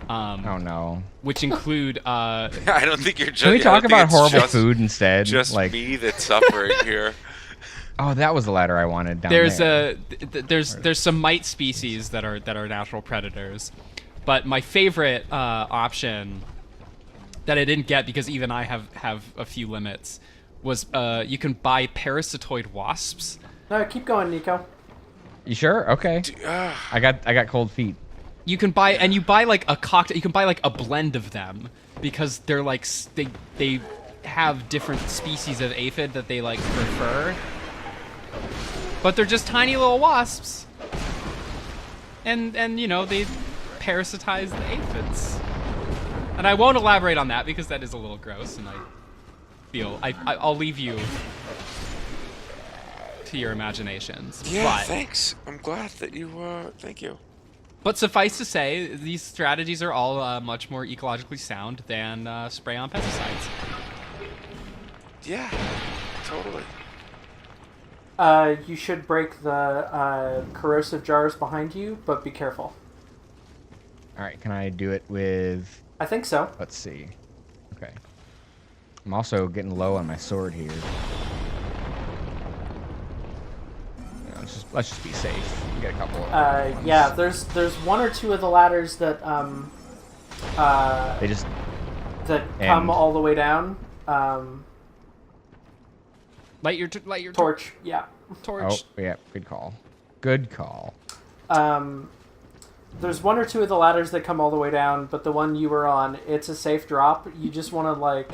Oh no. Which include I don't think you're just. Can we talk about horrible food instead? Just like me that's suffering here. Oh, that was the ladder I wanted down there's there. There's some mite species that are natural predators, but my favorite option that I didn't get because even I have a few limits was you can buy parasitoid wasps. No, keep going, Niko. You sure? Okay. I got cold feet. You can buy like a cocktail. You can buy like a blend of them because they're like they have different species of aphid that they like prefer. But they're just tiny little wasps. And you know, they parasitize the aphids. And I won't elaborate on that because that is a little gross, and I feel I'll leave you to your imaginations. Yeah, but, thanks. I'm glad that you. Thank you. But suffice to say, these strategies are all much more ecologically sound than spray on pesticides. Yeah, totally. You should break the corrosive jars behind you, but be careful. All right, can I do it with? I think so. Let's see. Okay. I'm also getting low on my sword here. Let's just be safe. We get a couple. Yeah, there's one or two of the ladders that They just come all the way down. Light your Torch. Yeah. torch. Oh yeah, good call. Good call. There's one or two of the ladders that come all the way down, but the one you were on, it's a safe drop. You just want to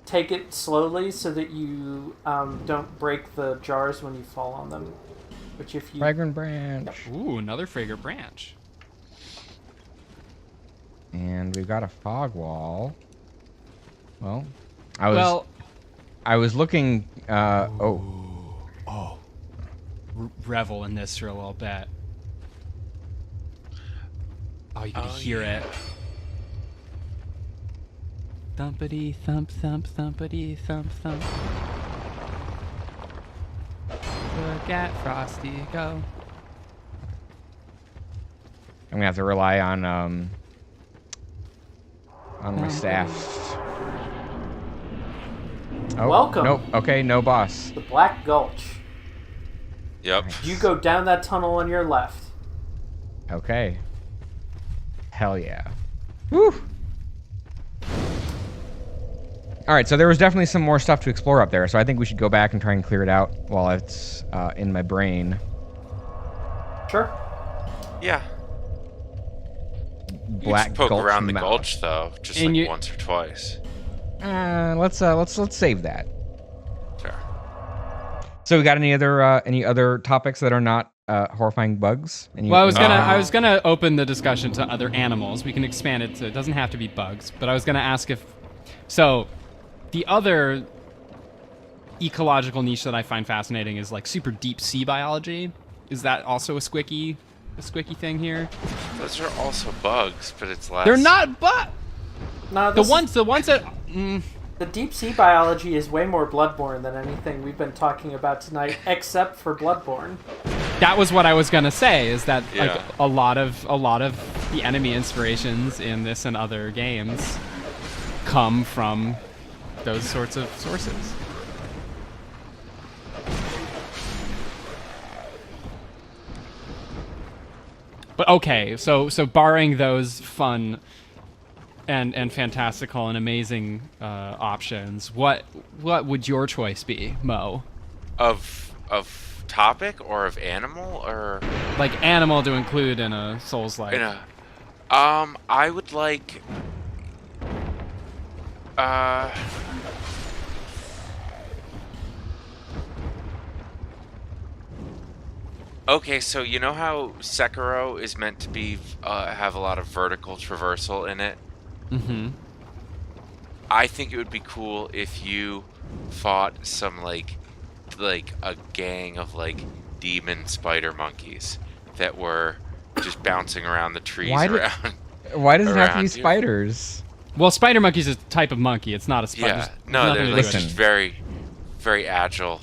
take it slowly so that you don't break the jars when you fall on them. Which if you Fragrant branch. Ooh, another fragrant branch. And we've got a fog wall. Well, I was looking. Revel in this for a little bit. Oh, you can hear it. Thumpity thump thump thumpity thump thump. Look at Frosty go. I'm gonna have to rely on my staff. Oh, Welcome. Nope. Okay, no boss. the Black Gulch. Yep. You go down that tunnel on your left. Okay. Hell yeah. Woo! Alright, so there was definitely some more stuff to explore up there, so I think we should go back and try and clear it out while it's in my brain. Sure. Yeah. Black you just poke Gulch around the Mount. gulch though, just And like once or twice. Let's save that. Fair. So we got any other topics that are not horrifying bugs? Well, I was gonna open the discussion to other animals. We can expand it to, it doesn't have to be bugs, but I was gonna ask if, so, the other ecological niche that I find fascinating is like super deep sea biology. Is that also a squicky thing here? Those are also bugs, but it's less. They're not bugs. No, The ones that. The deep sea biology is way more Bloodborne than anything we've been talking about tonight, except for Bloodborne. That was what I was gonna say. Is that Yeah. like a lot of the enemy inspirations in this and other games come from those sorts of sources. But okay, so barring those fun and fantastical and amazing options, what would your choice be, Mo? Of topic or of animal or Like animal to include in a Souls-like. in a I would like okay, so you know how Sekiro is meant to be have a lot of vertical traversal in it? Mm-hmm. I think it would be cool if you fought some like a gang of like demon spider monkeys that were just bouncing around the trees around. Why does it have to around be you. spiders? Well, spider monkey's a type of monkey. It's not a spider. Yeah, no, nothing they're to do like with it. just very, very agile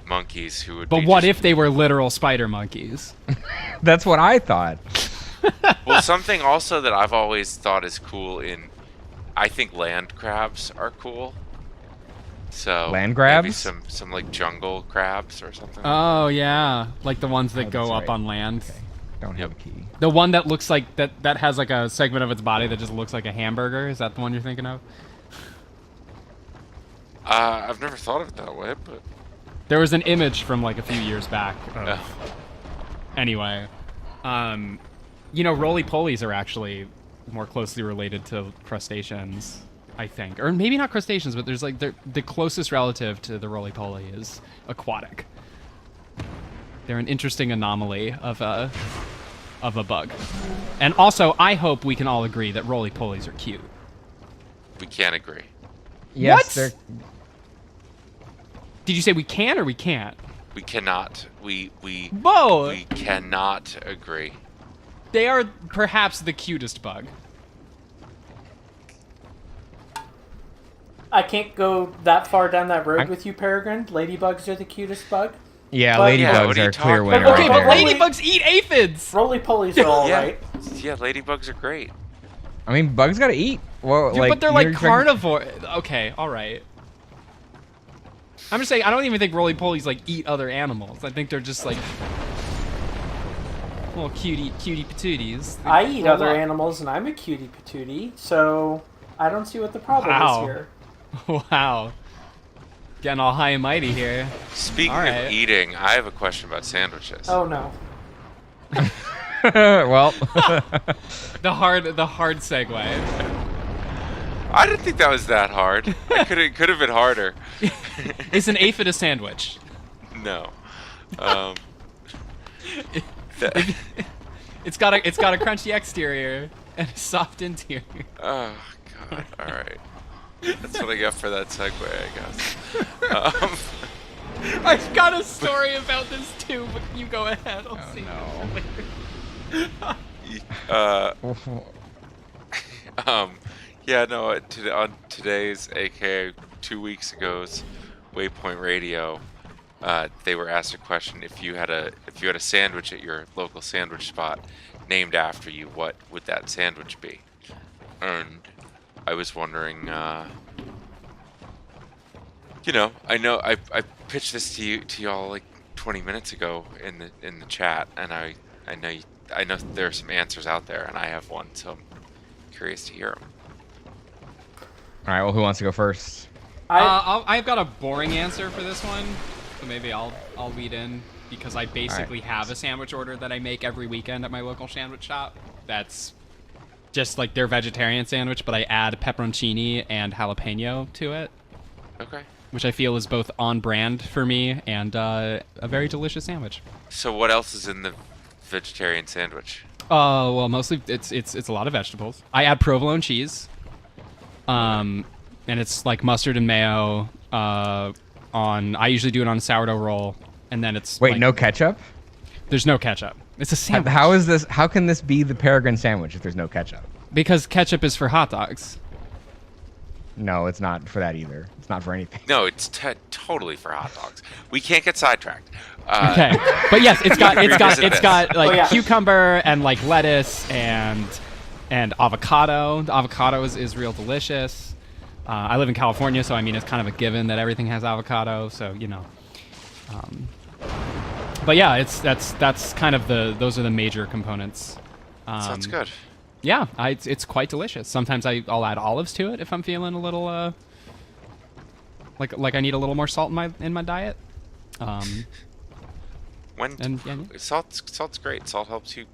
monkeys who would. But be what just, if they were literal spider monkeys? That's what I thought. Well, something also that I've always thought is cool in, I think land crabs are cool. So Land maybe crabs? some like jungle crabs or something. Oh yeah, like the ones that Oh, go that's up right. on land. Okay. Don't have a key. The one that looks like that has like a segment of its body that just looks like a hamburger. Is that the one you're thinking of? I've never thought of it that way, but There was an image from like a few years back. oh. Anyway, you know, roly-polies are actually more closely related to crustaceans, I think, or maybe not crustaceans, but there's like the closest relative to the roly-poly is aquatic. They're an interesting anomaly of a bug. And also, I hope we can all agree that roly-polies are cute. we can't agree. Yes, What? they're Did you say we can or we can't? We cannot. Whoa! We cannot agree. They are perhaps the cutest bug. I can't go that far down that road with you, Peregrine. Ladybugs are the cutest bug. Yeah, But- ladybugs what are you are a clear talking winner about? Okay, right but there. ladybugs eat aphids! Roly-polies are all right. Yeah, ladybugs are great. I mean, bugs gotta eat. Well, Dude, but they're like you're- carnivore. Okay, all right. I'm just saying, I don't even think roly-polies like eat other animals. I think they're just like little cutie patooties. I eat other animals, and I'm a cutie patootie, so I don't see what the problem Wow. is here. Wow. Getting all high and mighty here. Speaking Alright. of eating, I have a question about sandwiches. Oh no. well, The hard segue. I didn't think that was that hard. It could have been harder. Is an aphid a sandwich? No. It's got a crunchy exterior and a soft interior. Oh God! All right. That's what I get for that segue, I guess. I've got a story about this too, but you go ahead. I'll see. Yeah, no. On today's, aka 2 weeks ago's Waypoint Radio, they were asked a question: if you had a sandwich at your local sandwich spot named after you, what would that sandwich be? And I was wondering, I know I pitched this to y'all like 20 minutes ago in the chat, and I know there are some answers out there, and I have one, so I'm curious to hear them. all right. Well, who wants to go first? I've got a boring answer for this one, so maybe I'll lead in because I basically have a sandwich order that I make every weekend at my local sandwich shop. That's just like their vegetarian sandwich, but I add pepperoncini and jalapeno to it. Okay. Which I feel is both on brand for me and a very delicious sandwich. So what else is in the vegetarian sandwich? Well, mostly it's a lot of vegetables. I add provolone cheese, and it's like mustard and mayo. I usually do it on a sourdough roll, and then it's Wait, like, no ketchup? There's no ketchup. It's a sandwich. How is this? How can this be the Peregrine sandwich if there's no ketchup? Because ketchup is for hot dogs. No, it's not for that either. It's not for anything. No, it's totally for hot dogs. We can't get sidetracked. Okay, but yes, it's got like Oh, yeah. cucumber and like lettuce and avocado. The avocado is real delicious. I live in California, so I mean it's kind of a given that everything has avocado. So you know, but yeah, that's kind of those are the major components. Sounds good. Yeah, it's quite delicious. Sometimes I'll add olives to it if I'm feeling a little like I need a little more salt in my diet. Salt's great. Salt helps you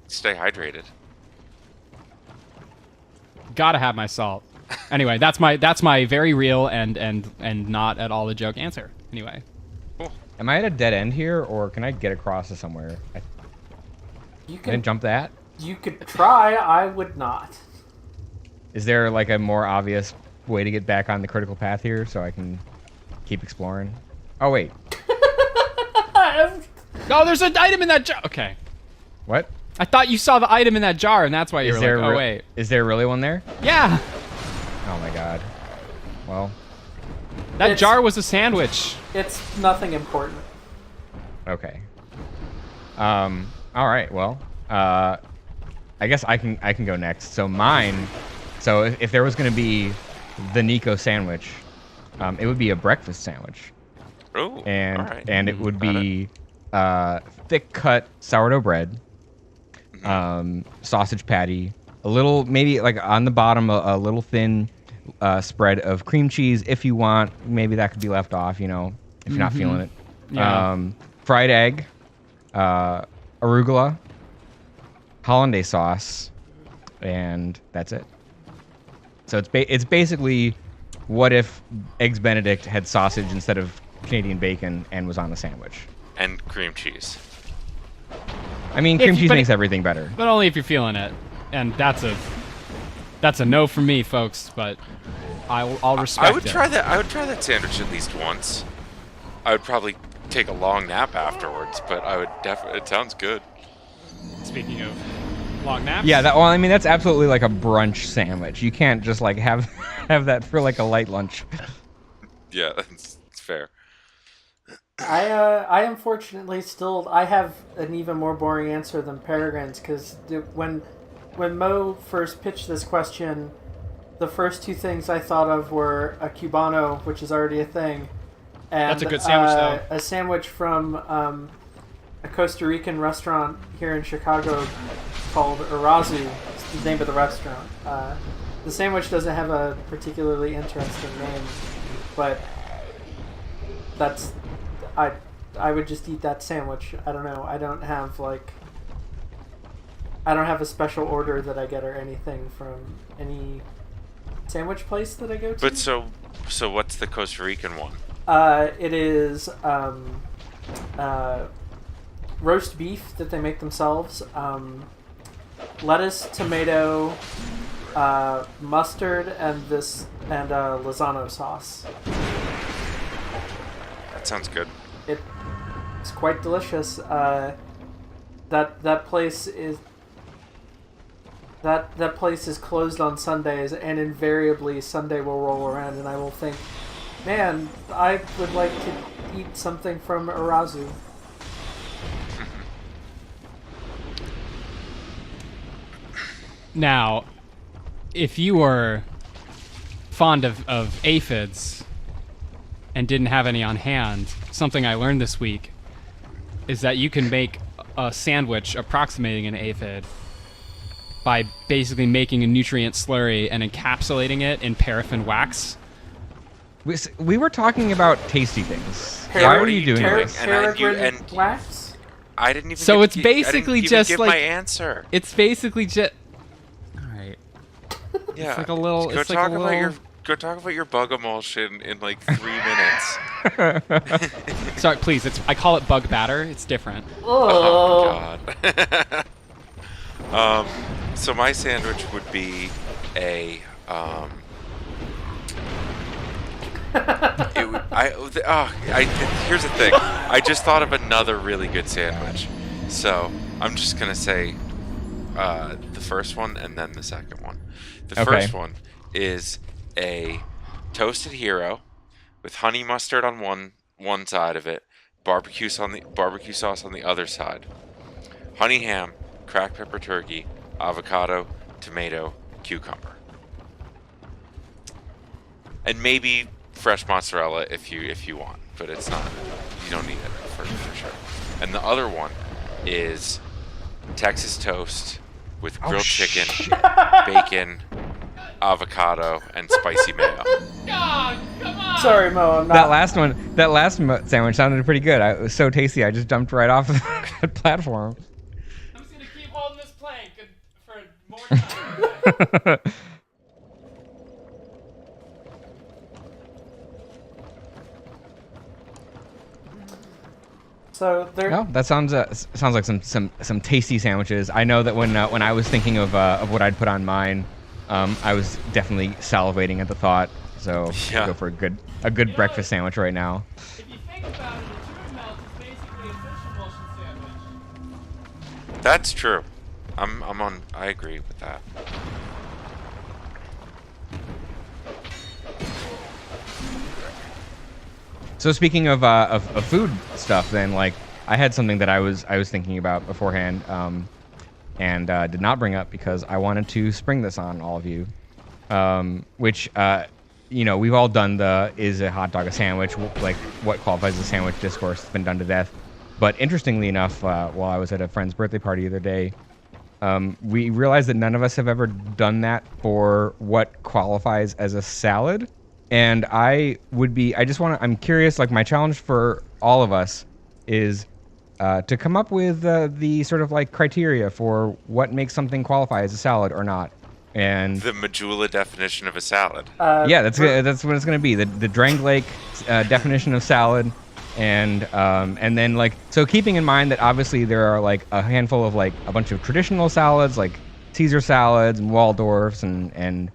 stay hydrated. Gotta have my salt. Anyway, that's my very real and not at all a joke answer. Anyway, Cool. Am I at a dead end here, or can I get across to somewhere? You Can I can. jump that? You could try. I would not. Is there like a more obvious way to get back on the critical path here so I can keep exploring? Oh wait, oh, there's an item in that jar. Okay, what? I thought you saw the item in that jar, and that's why you were like, oh wait, Is there really one there? yeah, Oh my god. Well, that jar was a sandwich. It's nothing important. okay. All right. Well, I guess I can go next. So mine. So if there was going to be the Niko sandwich, it would be a breakfast sandwich, Ooh, and all right. and it would Got be thick cut sourdough bread, sausage patty, a little maybe like on the bottom a little thin spread of cream cheese if you want. Maybe that could be left off, if you're not feeling it. Yeah. Fried egg, arugula, hollandaise sauce, and that's it. So it's basically what if Eggs Benedict had sausage instead of Canadian bacon and was on the sandwich. And cream cheese. I mean, cream cheese makes everything better. But only if you're feeling it, and that's a no for me, folks. But I'll respect I would it. try that. I would try that sandwich at least once. I would probably take a long nap afterwards, but I would definitely. It sounds good. Speaking of long naps. Yeah, well, I mean, that's absolutely like a brunch sandwich. You can't just like have that for like a light lunch. Yeah, it's fair. I unfortunately I have an even more boring answer than Peregrine's, because when Mo first pitched this question, the first two things I thought of were a Cubano, which is already a thing, and that's a good sandwich though. A sandwich from a Costa Rican restaurant here in Chicago called Irazu. It's the name of the restaurant. The sandwich doesn't have a particularly interesting name, but I would just eat that sandwich. I don't know. I don't have a special order that I get or anything from any sandwich place that I go to. But so what's the Costa Rican one? It is roast beef that they make themselves, lettuce, tomato, mustard, and Lozano sauce. That sounds good. It's quite delicious. That place is closed on Sundays, and invariably Sunday will roll around, and I will think, man, I would like to eat something from Irazu. Now, if you were fond of aphids and didn't have any on hand, something I learned this week is that you can make a sandwich approximating an aphid by basically making a nutrient slurry and encapsulating it in paraffin wax. We were talking about tasty things. Yeah, Why what are you doing this? Peregrine wax? I didn't even. So get it's to, basically I didn't just even give like my answer. It's basically just. All right. Yeah. It's like a little. Go It's talk like a about little. Go talk about your bug emulsion in like 3 minutes. Sorry, please. I call it bug batter. It's different. Oh God. So my sandwich would be a. Here's the thing. I just thought of another really good sandwich, so I'm just gonna say the first one and then the second one. The first one is a toasted hero with honey mustard on one side of it, barbecue sauce on the other side, honey ham, cracked pepper turkey, avocado, tomato, cucumber, and maybe fresh mozzarella if you want, but it's not. You don't need it for sure. And the other one is Texas toast with grilled chicken, bacon, avocado, and spicy mayo. God, come on! Sorry, Mo, I'm not. That last sandwich sounded pretty good. It was so tasty. I just jumped right off of that platform. I'm just gonna keep holding this plank for more time. So there. No, that sounds like some tasty sandwiches. I know that when I was thinking of what I'd put on mine, I was definitely salivating at the thought. So Yeah. go for a good breakfast sandwich right now. If you think about it, a fruit melt is basically a fish emulsion sandwich. That's true. I agree with that. So speaking of food stuff, then like I had something that I was thinking about beforehand, and did not bring up because I wanted to spring this on all of you, which we've all done is a hot dog a sandwich, like what qualifies as a sandwich discourse. It's been done to death. But interestingly enough, while I was at a friend's birthday party the other day, we realized that none of us have ever done that for what qualifies as a salad. And I'm curious, like my challenge for all of us is to come up with the sort of like criteria for what makes something qualify as a salad or not. And The Majula definition of a salad. yeah, that's what it's going to be. The Drang Lake definition of salad. And then like, so keeping in mind that obviously there are like a handful of like a bunch of traditional salads, like Caesar salads and Waldorfs and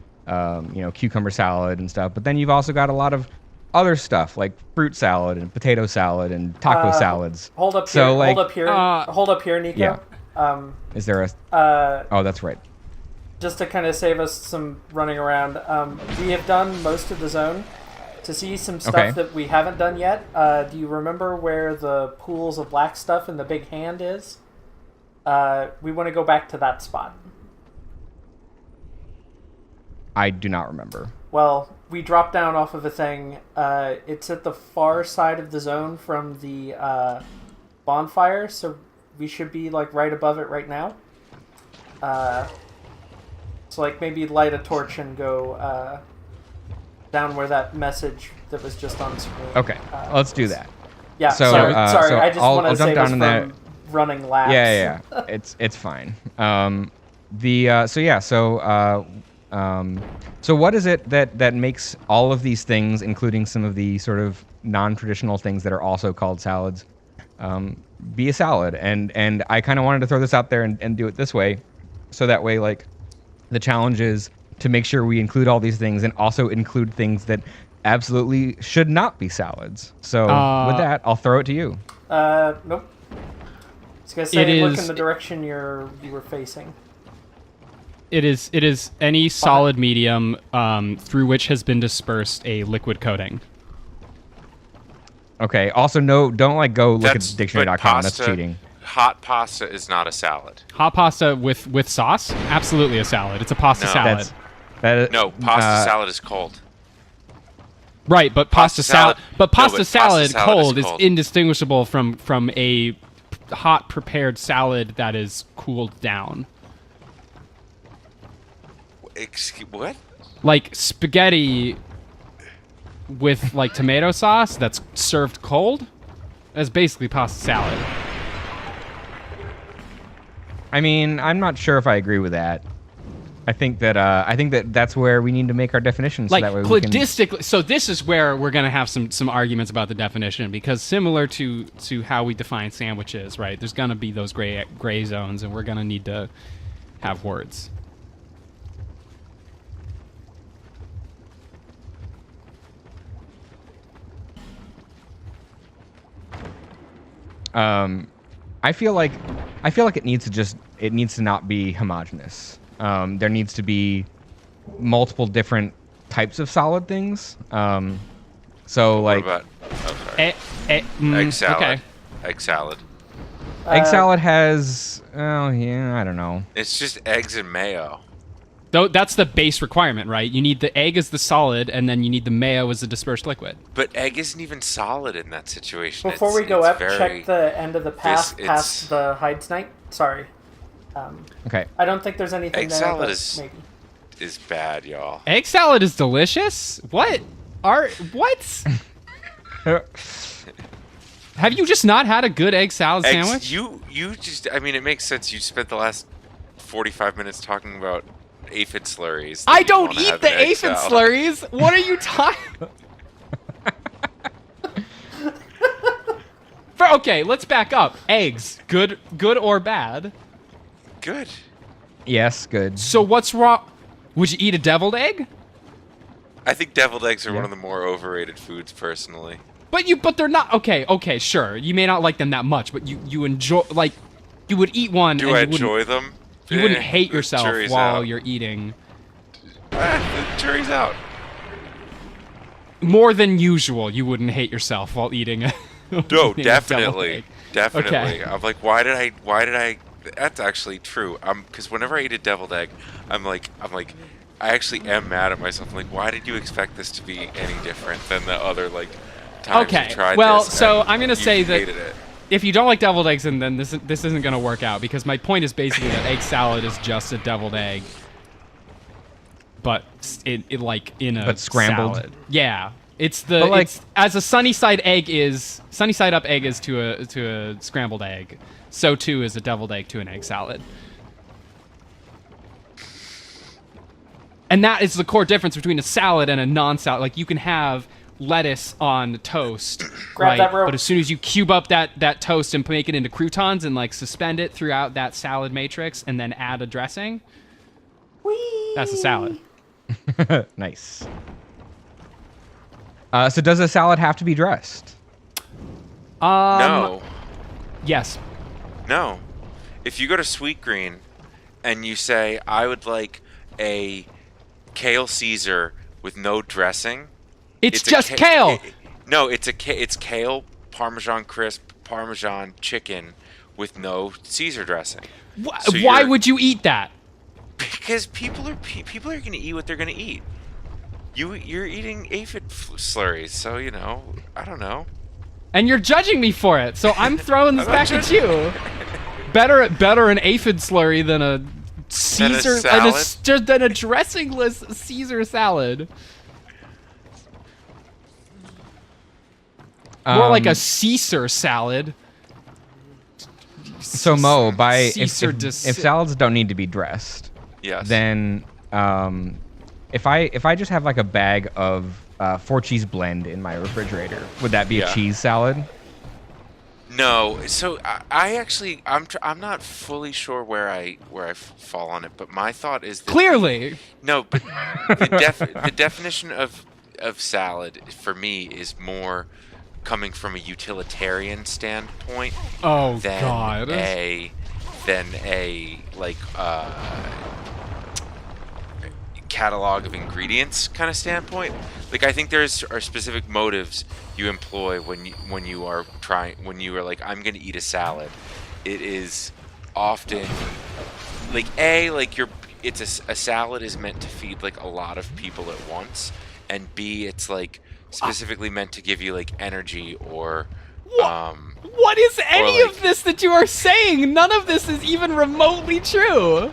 cucumber salad and stuff. But then you've also got a lot of other stuff like fruit salad and potato salad and taco salads. Hold up So, here. like, Hold up here, Niko. Yeah. Is there a? Oh, that's right. Just to kind of save us some running around, we have done most of the zone. To see some stuff that we haven't done yet, do you remember where the pools of black stuff and the big hand is? We want to go back to that spot. I do not remember. Well, we dropped down off of a thing. It's at the far side of the zone from the bonfire, so we should be like right above it right now. So like maybe light a torch and go down where that message that was just on screen. Okay, let's do that. Yeah. So, sorry. so I just I'll want to jump save down us in from that. running laps. Yeah. It's fine. So what is it that makes all of these things, including some of the sort of non-traditional things that are also called salads, be a salad? And I kind of wanted to throw this out there and do it this way, so that way, like, the challenge is to make sure we include all these things and also include things that absolutely should not be salads. So with that, I'll throw it to you. Nope. I was gonna say look in the direction you were facing. It is any solid medium through which has been dispersed a liquid coating. Okay. Also, don't like go look at dictionary.com. That's cheating. Hot pasta is not a salad. Hot pasta with sauce? Absolutely a salad. It's a pasta salad. No, pasta salad is cold. Right, but pasta salad salad cold is is indistinguishable from a hot prepared salad that is cooled down. Excuse what? Like spaghetti with like tomato sauce that's served cold? That's basically pasta salad. I mean, I'm not sure if I agree with that. I think that that's where we need to make our definition, so like that way cladistically. So this is where we're going to have some arguments about the definition, because similar to how we define sandwiches, right? There's going to be those gray zones, and we're going to need to have words. I feel like it needs to not be homogenous. There needs to be multiple different types of solid things. So like what about egg salad. Okay. Egg salad. Egg salad has I don't know. It's just eggs and mayo. Though that's the base requirement, right? You need the egg as the solid, and then you need the mayo as the dispersed liquid. But egg isn't even solid in that situation. Before we go up, check the end of the path past the Hides Night. Sorry. Okay. I don't think there's anything egg there. Salad maybe. is bad, y'all. Egg salad is delicious? What? Have you just not had a good egg salad sandwich? You just, I mean, it makes sense. You spent the last 45 minutes talking about aphid slurries. I don't eat the aphid slurries. What are you talking? Okay, let's back up. Eggs, good or bad? Good. Yes, good. So what's wrong? Would you eat a deviled egg? I think deviled eggs are one of the more overrated foods, personally. But they're not. Okay, sure. You may not like them that much, but you enjoy, like, you would eat one. Do I enjoy them? You wouldn't hate yourself while out. You're eating. The jury's out. More than usual, you wouldn't hate yourself while eating a. No, definitely. Okay. I'm like, why did I? That's actually true. Because whenever I eat a deviled egg, I'm like, I actually am mad at myself. I'm like, why did you expect this to be any different than the other times you tried well, this? so I'm gonna say that hated it. if you don't like deviled eggs, then this isn't gonna work out, because my point is basically that egg salad is just a deviled egg, but it like in a scrambled. salad. Yeah, it's as a sunny side up egg is to a scrambled egg. So too is a deviled egg to an egg salad. And that is the core difference between a salad and a non-salad. Like, you can have lettuce on toast, Grab that rope. But as soon as you cube up that toast and make it into croutons and like suspend it throughout that salad matrix and then add a dressing, Whee! that's a salad. Nice. So does a salad have to be dressed? No. Yes. No. If you go to Sweet Green and you say, I would like a kale Caesar with no dressing. It's just kale. No, it's kale, Parmesan crisp, Parmesan chicken with no Caesar dressing. Why would you eat that? Because people are going to eat what they're going to eat. You're eating aphid slurries, so I don't know. And you're judging me for it, so I'm throwing this back at you. Better an aphid slurry than a Caesar than a dressingless Caesar salad. More like a Caesar salad. So Mo, if salads don't need to be dressed, yes, then if I just have like a bag of 4-cheese blend in my refrigerator, would that be a cheese salad? No. So I'm not fully sure where I fall on it, but my thought is that clearly no, but the definition of salad for me is more coming from a utilitarian standpoint. Oh than God. Than a like catalog of ingredients kind of standpoint. Like I think are specific motives you employ when you are like I'm gonna eat a salad. It is often like a salad is meant to feed like a lot of people at once, and B, it's like specifically meant to give you like energy or what is any of this that you are saying? None of this is even remotely true.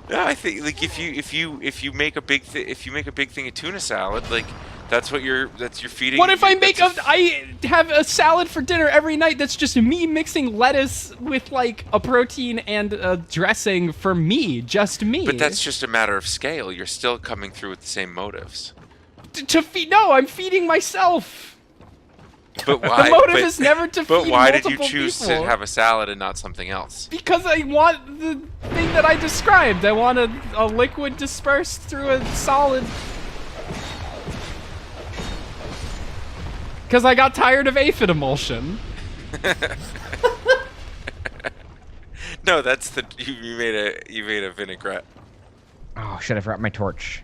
No, I think like if you make a big thing of tuna salad, like that's you're feeding. What if I have a salad for dinner every night that's just me mixing lettuce with like a protein and a dressing for me, just me? But that's just a matter of scale. You're still coming through with the same motives. No, I'm feeding myself. But why? The motive is never to feed multiple people. But why did you choose to have a salad and not something else? Because I want the thing that I described. I want a liquid dispersed through a solid. Because I got tired of aphid emulsion. No, that's you made a vinaigrette. Oh shit! I forgot my torch.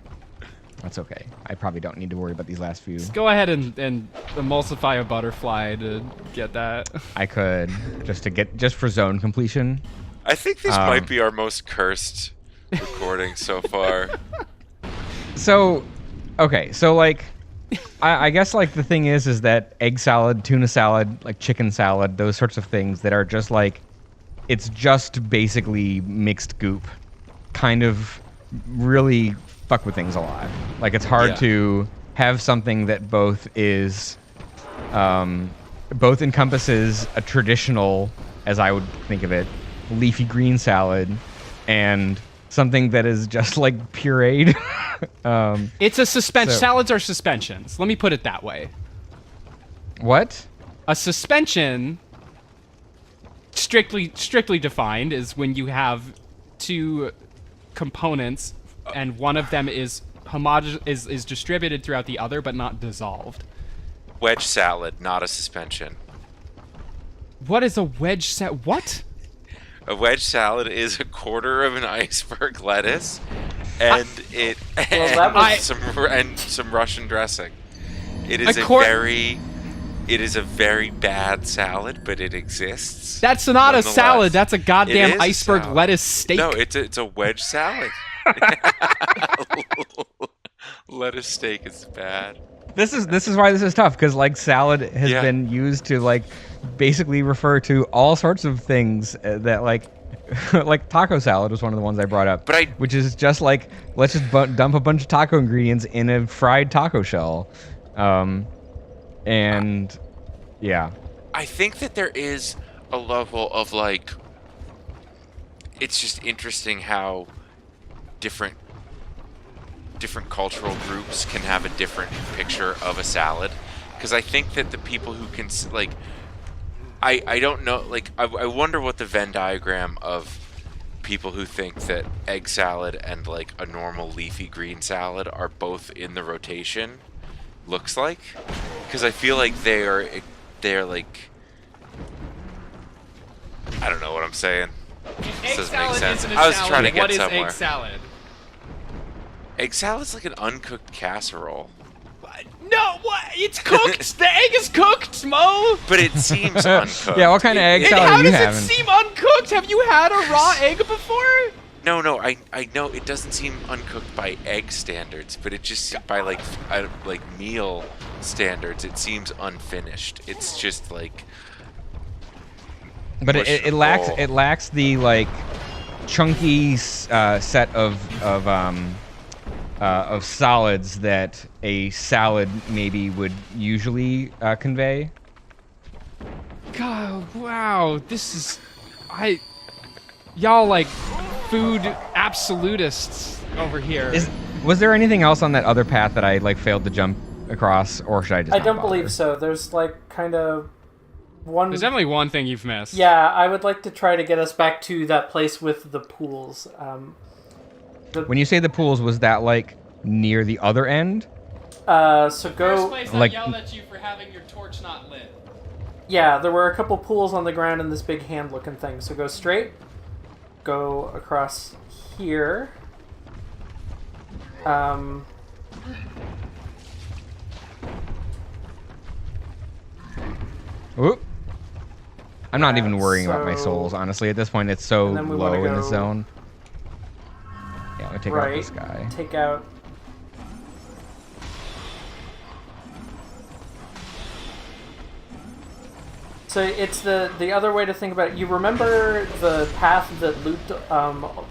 That's okay. I probably don't need to worry about these last few. Just go ahead and emulsify a butterfly to get that. I could just for zone completion. I think this might be our most cursed recording so far. So, okay, so like, I guess like the thing is that egg salad, tuna salad, like chicken salad, those sorts of things that are just like, it's just basically mixed goop, kind of really fuck with things a lot. Like it's hard to have something that both encompasses a traditional, as I would think of it, leafy green salad, and something that is just like pureed. It's a suspension. Salads are suspensions. Let me put it that way. What? A suspension, strictly defined, is when you have two components and one of them is is distributed throughout the other but not dissolved. Wedge salad, not a suspension. What is a wedge salad? What? A wedge salad is a quarter of an iceberg lettuce, and some Russian dressing. It is a very bad salad, but it exists. That's not a salad. That's a goddamn iceberg lettuce steak. No, it's a wedge salad. Lettuce steak is bad. This is why this is tough, because like salad has been used to like basically refer to all sorts of things that like like taco salad was one of the ones I brought up, which is just like let's just dump a bunch of taco ingredients in a fried taco shell, and yeah. I think that there is a level of like, it's just interesting how different cultural groups can have a different picture of a salad, because I think that the people who can like, I don't know, like I wonder what the Venn diagram of people who think that egg salad and like a normal leafy green salad are both in the rotation looks like, because I feel like they're like, I don't know what I'm saying. This doesn't make sense. I was trying to get what somewhere. What is egg salad? Egg salad's like an uncooked casserole. No, what? It's cooked. The egg is cooked, Mo. But it seems uncooked. Yeah, what kind of egg salad How are you does having? it seem uncooked? Have you had a raw egg before? No, I know it doesn't seem uncooked by egg standards, but it just by like meal standards, it seems unfinished. It's just like. But it lacks the like chunky set of solids that a salad maybe would usually convey. God, wow, this is y'all like food absolutists over here. Was there anything else on that other path that I like failed to jump across, or should I just? I not don't bother? believe so. There's like kind of one. There's definitely one thing you've missed. Yeah, I would like to try to get us back to that place with the pools. When you say the pools, was that like near the other end? So go. First place, like- I yelled at you for having your torch not lit. Yeah, there were a couple pools on the ground in this big hand-looking thing. So go straight. Go across here. Oop. I'm not even worrying about my so- souls, honestly. At this point, it's so And then we low wanna in the go zone. Yeah, I'm gonna take out this guy. Take out. So it's the other way to think about it. You remember the path that looped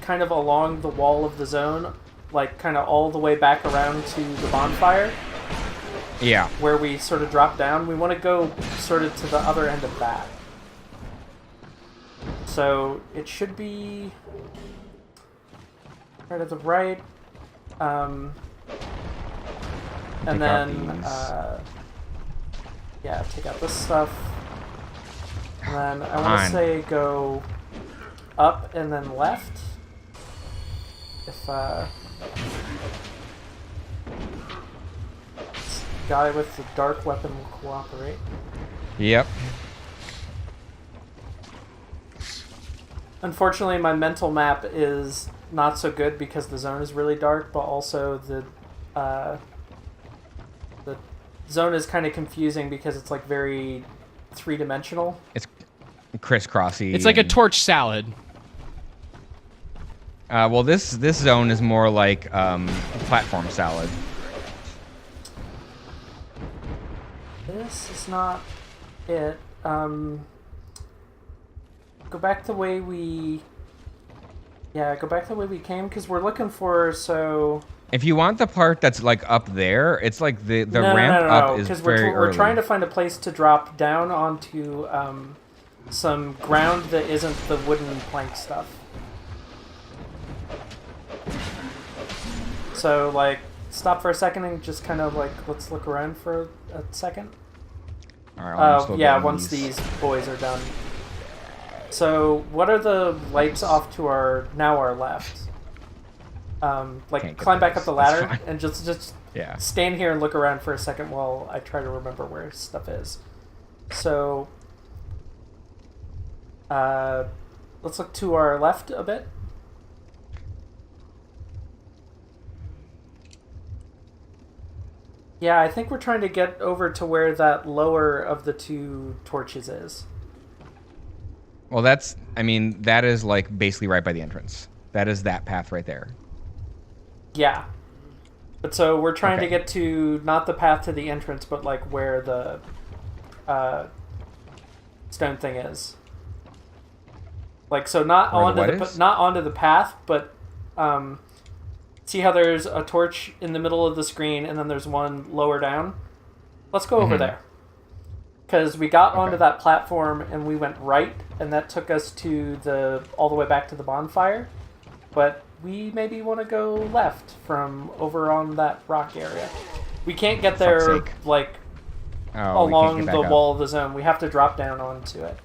kind of along the wall of the zone, like kind of all the way back around to the bonfire, Yeah. where we sort of drop down? We want to go sort of to the other end of that. So it should be right at the right. And Take out then, these. yeah, take out this stuff. And then I want Fine. to say go up and then left. If, this guy with the dark weapon will cooperate. Yep. Unfortunately, my mental map is not so good because the zone is really dark, but also the zone is kind of confusing because it's like very three-dimensional. It's crisscrossy. It's like a and- torch salad. well, this zone is more like a platform salad. This is not it. Go back the way we... Yeah, go back the way we came, because we're looking for, so... If you want the part that's like up there, it's like the No, ramp up is because very we're early. trying to find a place to drop down onto some ground that isn't the wooden plank stuff. So, like, stop for a second and just kind of, like, let's look around for a second. All right, I'm still Yeah, getting once these boys are done. So, what are the lights off to our left? Like, Can't get climb back those. up the That's ladder fine. and just Yeah. stand here and look around for a second while I try to remember where stuff is. So, let's look to our left a bit. Yeah, I think we're trying to get over to where that lower of the two torches is. Well, that is like basically right by the entrance. That is that path right there. Yeah. But so we're trying to Okay. get to not the path to the entrance, but like where the stone thing is. Like, so not Where the onto what the is? not onto the path, but see how there's a torch in the middle of the screen and then there's one lower down? Let's go over Mhm. there. Because we got onto Okay. that platform and we went right, and that took us to all the way back to the bonfire. But we maybe want to go left from over on that rock area. We can't get there sake. like Oh, we can't along get the back up. wall of the zone. We have to drop down onto it.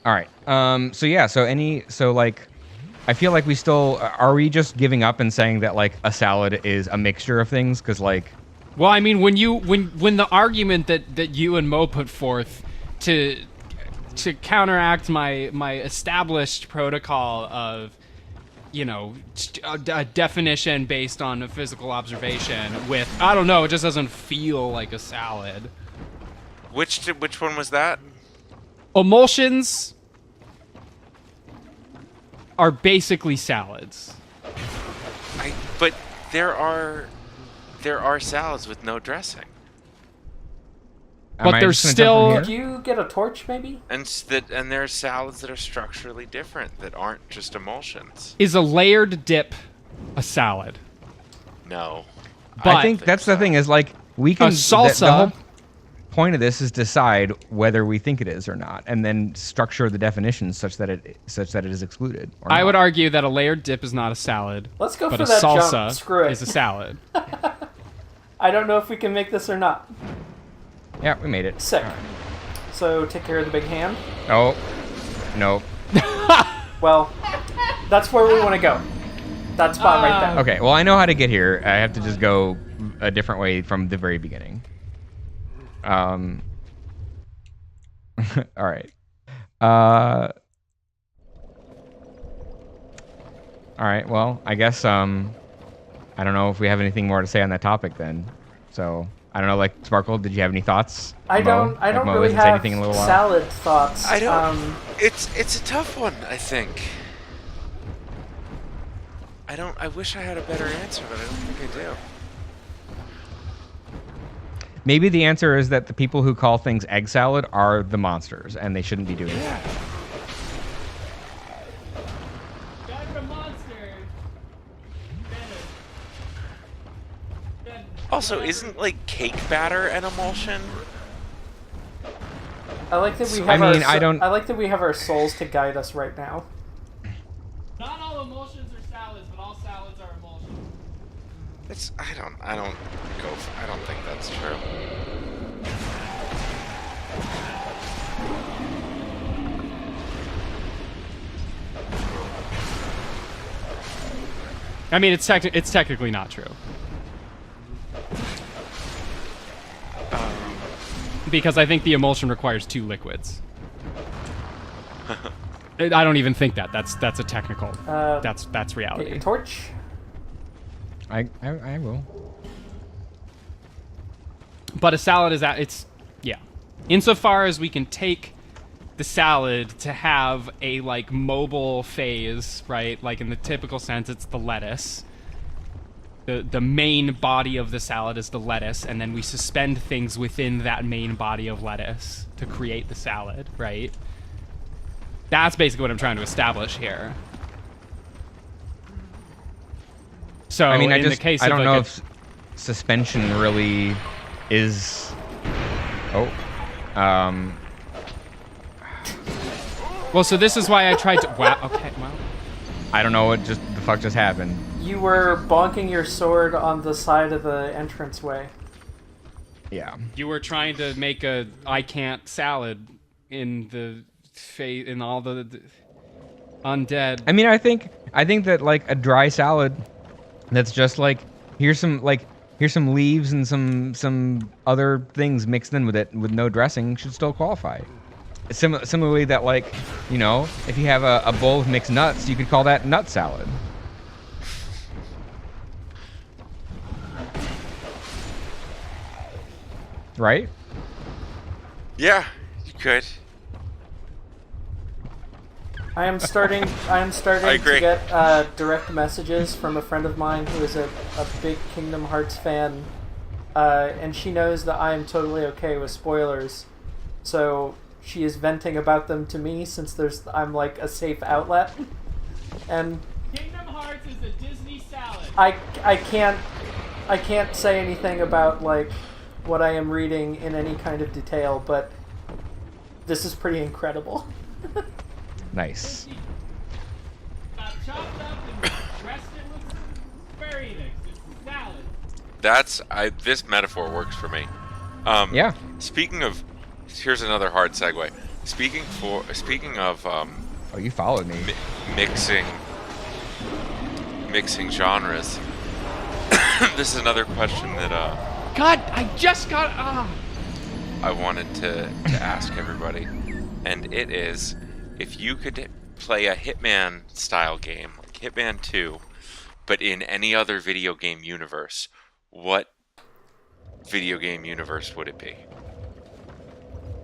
All right. So yeah. So like, I feel like we still are we just giving up and saying that like a salad is a mixture of things because like. Well, I mean, when the argument that you and Mo put forth to counteract my established protocol of, you know, a definition based on a physical observation with, I don't know, it just doesn't feel like a salad. Which one was that? Emulsions are basically salads. But there are salads with no dressing. But there's still. Could you get a torch, maybe? And there are salads that are structurally different that aren't just emulsions. Is a layered dip a salad? No. But I think that's the thing is like we can. A salsa. The whole point of this is decide whether we think it is or not, and then structure the definition such that it is excluded. Or I not. would argue that a layered dip is not a salad. Let's go but for a that salsa jump. Screw it. is a salad. I don't know if we can make this or not. Yeah, we made it. Sick. So take care of the big hand. Oh, no. Well, that's where we want to go. That spot right there. Okay, well I know how to get here. I have to just go a different way from the very beginning. All right. All right. Well, I guess I don't know if we have anything more to say on that topic then. So I don't know. Like Sparkle, did you have any thoughts? I don't Mo really hasn't said have anything in a little while. salad thoughts. I don't. It's a tough one. I think. I wish I had a better answer, but I don't think I do. Maybe the answer is that the people who call things egg salad are the monsters, and they shouldn't be doing that. Also, isn't like cake batter an emulsion? I like that we have I like that we have our souls to guide us right now. Not all emulsions are salads, but all salads are emulsions. I don't think that's true. I mean, it's technically not true. Because I think the emulsion requires 2 liquids. I don't even think that. That's a technical. That's reality. Get your torch. I will. But a salad is insofar as we can take the salad to have a like mobile phase, right? Like in the typical sense, it's the lettuce. The main body of the salad is the lettuce, and then we suspend things within that main body of lettuce to create the salad, right? That's basically what I'm trying to establish here. So I mean, in the case I don't of know like if suspension really is. Oh. Well, so this is why I tried to. Wow. Okay. Well. I don't know what the fuck just happened. You were bonking your sword on the side of the entranceway. Yeah. You were trying to make a I can't salad in all the undead. I mean, I think that like a dry salad that's just like here's some leaves and some other things mixed in with it with no dressing should still qualify. Similarly, that like, you know, if you have a bowl of mixed nuts, you could call that nut salad. Right? Yeah, you could. I am starting I agree. to get direct messages from a friend of mine who is a big Kingdom Hearts fan, and she knows that I am totally okay with spoilers, so she is venting about them to me since I'm like a safe outlet, and Kingdom Hearts is a Disney salad. I can't say anything about like what I am reading in any kind of detail, but this is pretty incredible. Nice. Chopped up and dressed it with fairy mix. It's salad. This metaphor works for me. Yeah. Speaking of, here's another hard segue. Speaking of Oh, you followed me. mixing mixing genres, this is another question that God, I just got. I wanted to ask everybody, and it is, if you could play a Hitman style game, like Hitman 2, but in any other video game universe, what video game universe would it be?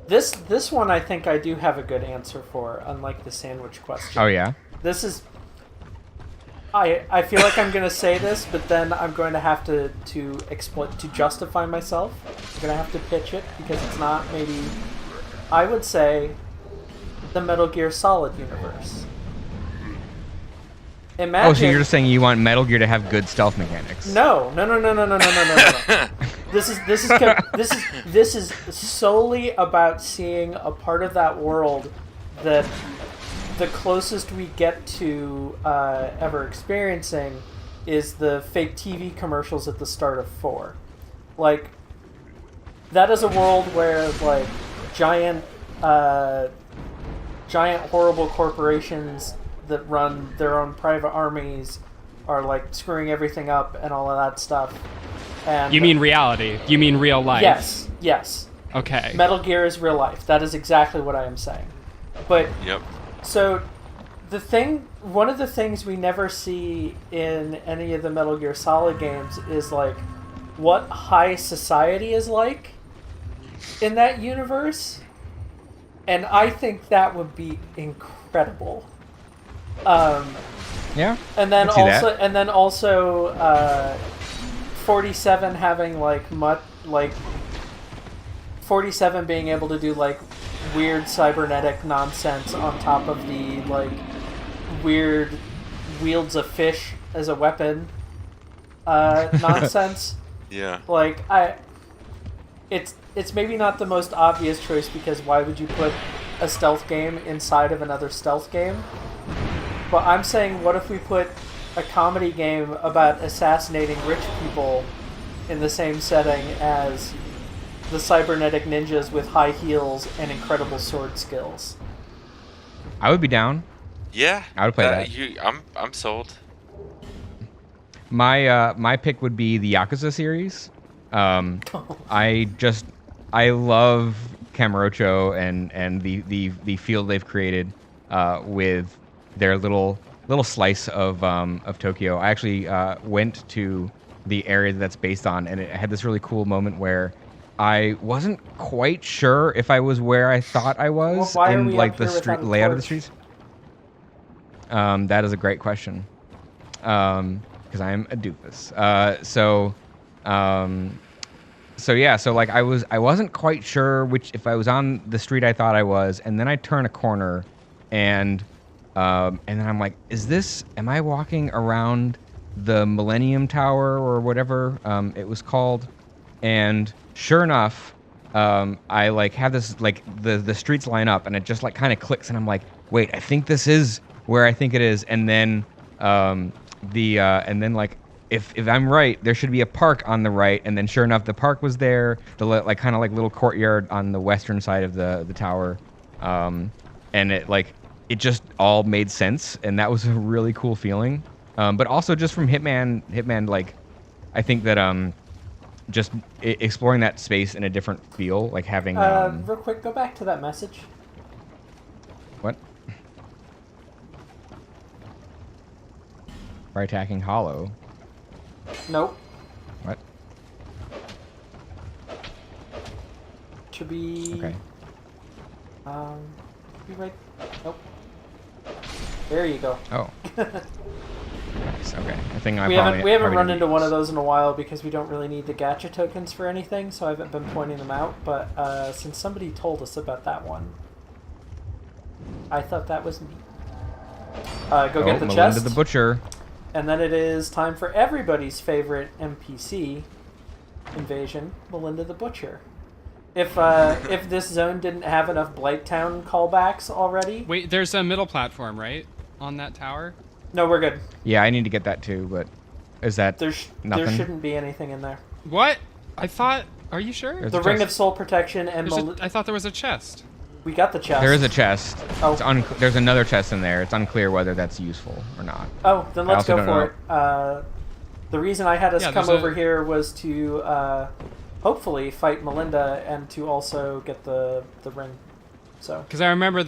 This one I think I do have a good answer for, unlike the sandwich question. Oh yeah. This is. I feel like I'm gonna say this, but then I'm going to have to justify myself. I'm gonna have to pitch it because it's not maybe. I would say the Metal Gear Solid universe. Imagine. Oh, so you're just saying you want Metal Gear to have good stealth mechanics? No. This is solely about seeing a part of that world that the closest we get to ever experiencing is the fake TV commercials at the start of 4. Like, that is a world where like giant horrible corporations that run their own private armies are like screwing everything up and all of that stuff. And You mean reality? You mean real life? Yes. Okay. Metal Gear is real life. That is exactly what I am saying. But Yep. so one of the things we never see in any of the Metal Gear Solid games is like what high society is like in that universe. And I think that would be incredible. Yeah. And then that. also 47 having like 47 being able to do like weird cybernetic nonsense on top of the like weird wields a fish as a weapon nonsense. Yeah. Like it's maybe not the most obvious choice because why would you put a stealth game inside of another stealth game? But I'm saying, what if we put a comedy game about assassinating rich people in the same setting as the cybernetic ninjas with high heels and incredible sword skills? I would be down. Yeah. I would play that. I'm sold. My pick would be the Yakuza series. I love Kamurocho and the field they've created with their little slice of Tokyo. I actually went to the area that's based on, and it had this really cool moment where I wasn't quite sure if I was where I thought I was in like the street layout of the streets. That is a great question. Because I'm a doofus. So like I wasn't quite sure if I was on the street I thought I was, and then I turn a corner, and then I'm like, am I walking around the Millennium Tower or whatever it was called? And sure enough, I like have this like the streets line up, and it just like kind of clicks, and I'm like, wait, I think this is where I think it is, and then like. If I'm right, there should be a park on the right, and then sure enough, the park was there. The like kind of like little courtyard on the western side of the tower, and it just all made sense, and that was a really cool feeling. But also just from Hitman, like I think that just exploring that space in a different feel, like having. Real quick, go back to that message. What? By attacking Hollow. Nope. What? Should be. Okay. Be right. Nope. There you go. Oh. Nice. Okay. I think we haven't run into one of those in a while because we don't really need the gacha tokens for anything, so I haven't been pointing them out. But since somebody told us about that one, I thought that was neat. Go get the Melinda chest. the Butcher. And then it is time for everybody's favorite NPC invasion, Melinda the Butcher. If this zone didn't have enough Blighttown callbacks already... Wait, there's a middle platform, right? On that tower? No, we're good. Yeah, I need to get that too, but is that nothing? There shouldn't be anything in there. What? I thought... Are you sure? There's the Ring of Soul Protection and... I thought there was a chest. We got the chest. There is a chest. Oh. There's another chest in there. It's unclear whether that's useful or not. Oh, then let's go for know. it. The reason I had us come there's over here was to hopefully fight Melinda and to also get the ring. So. Because I remember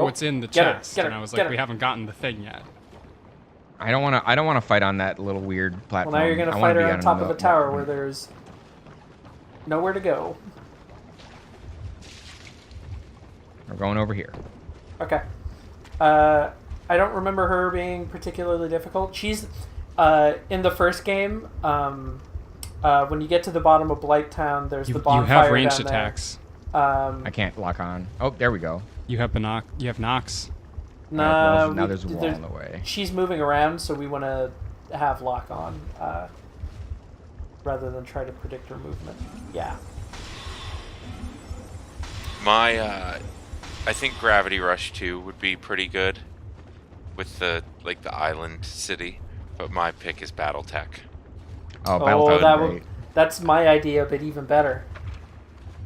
what's in the Get her, chest, get her, and I was get like, her. we haven't gotten the thing yet. I don't want to fight on that little weird platform. Well, now you're gonna I fight wanna her be on top of a tower no- where there's nowhere to go. We're going over here. Okay. I don't remember her being particularly difficult. She's in the first game. When you get to the bottom of Blighttown, there's the You bonfire have ranged down attacks. there. I can't lock on. Oh, there we go. You have Nox. Nah, now there's a wall in the way. She's moving around, so we want to have lock on rather than try to predict her movement. Yeah. I think Gravity Rush 2 would be pretty good with the island city, but my pick is BattleTech. Oh, Battletech. That's my idea, but even better.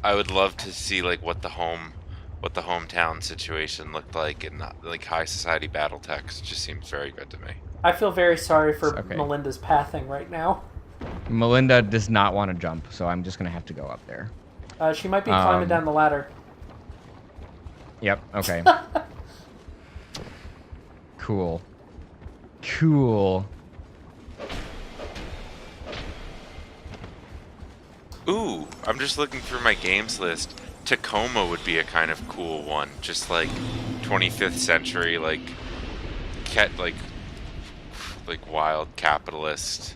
I would love to see what the hometown situation looked like, and high society BattleTech. It just seems very good to me. I feel very sorry for Okay. Melinda's pathing right now. Melinda does not want to jump, so I'm just gonna have to go up there. She might be climbing down the ladder. Yep. Okay. Cool. Ooh, I'm just looking through my games list. Tacoma would be a kind of cool one, just 25th century, wild capitalist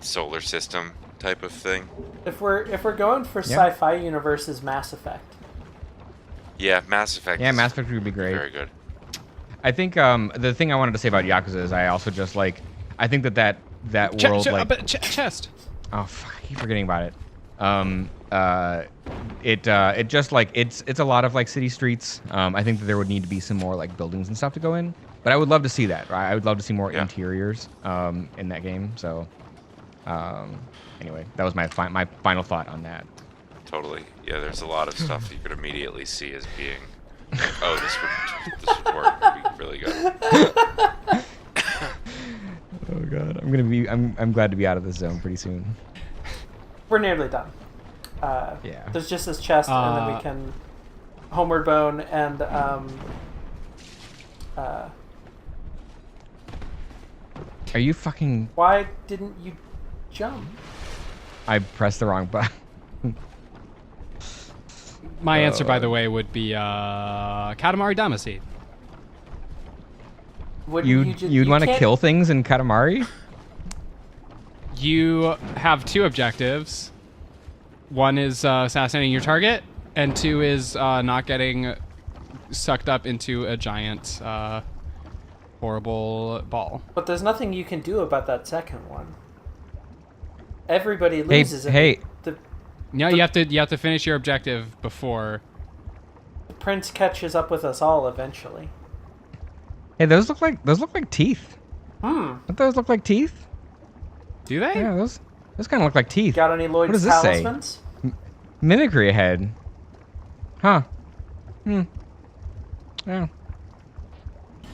solar system type of thing. If we're going for sci-fi universes, Mass Effect. Yeah, Mass Effect. Yeah, Mass Effect would be great. Very good. I think the thing I wanted to say about Yakuza is I also just I think that world chest. Oh fuck, I keep forgetting about it. It just it's a lot of city streets. I think that there would need to be some more buildings and stuff to go in. But I would love to see that. Right? I would love to see more interiors in that game. So anyway, that was my final thought on that. Totally. Yeah, there's a lot of stuff you could immediately see as being oh, this would work. It'd be really good. Oh god, I'm glad to be out of this zone pretty soon. We're nearly done. Yeah. There's just this chest, and then we can Homeward Bone and Are you fucking? Why didn't you jump? I pressed the wrong button. My answer, by the way, would be Katamari Damacy. You'd want to kill things in Katamari? You have two objectives. One is assassinating your target, and two is not getting sucked up into a giant, horrible ball. But there's nothing you can do about that second one. Everybody loses. Hey. No, you have to finish your objective before. The prince catches up with us all eventually. Hey, those look like teeth. Don't those look like teeth? Do they? Yeah, those kind of look like teeth. Got any Lloyd's What does this say? talismans? Mimicry ahead. Huh. Yeah.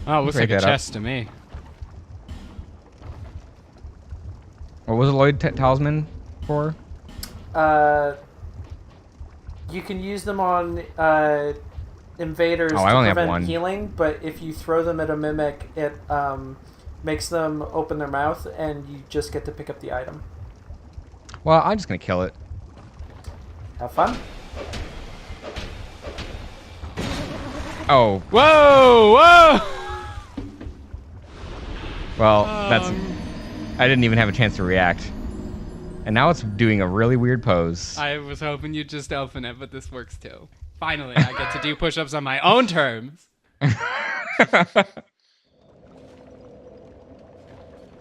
Oh, it looks like a chest to me. What was a Lloyd talisman for? You can use them on invaders to I only have prevent one. healing, but if you throw them at a mimic, it makes them open their mouth, and you just get to pick up the item. Well, I'm just gonna kill it. Have fun. Oh, Whoa! well, that's. I didn't even have a chance to react. And now it's doing a really weird pose. I was hoping you'd just open it, but this works too. Finally, I get to do push-ups on my own terms.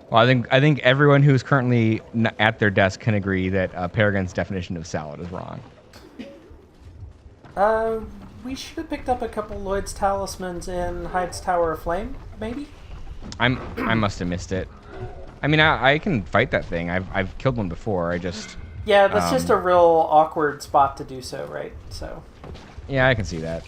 Well, I think everyone who's currently at their desk can agree that Paragon's definition of salad is wrong. We should have picked up a couple Lloyd's talismans in Hyde's Tower of Flame, maybe? I must have missed it. I mean, I can fight that thing. I've killed one before. I just. Yeah, that's just a real awkward spot to do so, right? So. Yeah, I can see that.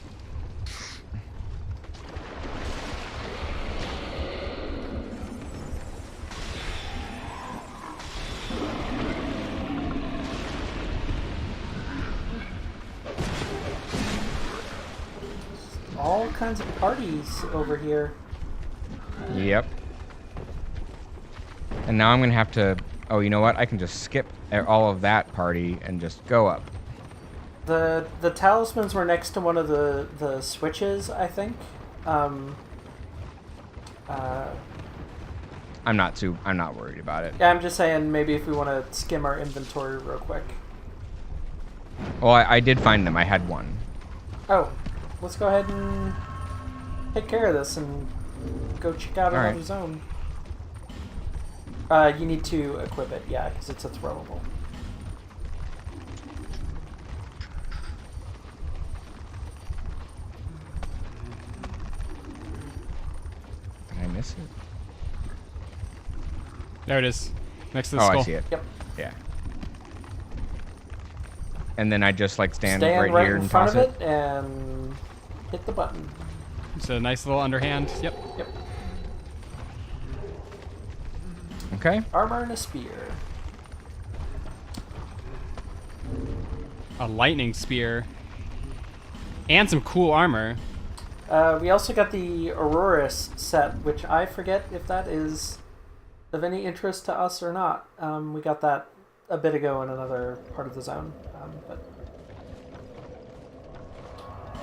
All kinds of parties over here. Yep. And now I'm gonna have to. Oh, you know what? I can just skip all of that party and just go up. The talismans were next to one of the switches, I think. I'm not worried about it. Yeah, I'm just saying maybe if we want to skim our inventory real quick. Well, I did find them. I had one. Oh, let's go ahead and take care of this and go check out another zone. You need to equip it, yeah, because it's a throwable. Did I miss it? There it is. Next to the skull. I see it. Yep. Yeah. And then I just like stand right here in and front toss of it and hit the button. It's a nice little underhand. Yep. Yep. Okay. Armor and a spear. A lightning spear. And some cool armor. We also got the Auroras set, which I forget if that is of any interest to us or not. We got that a bit ago in another part of the zone. But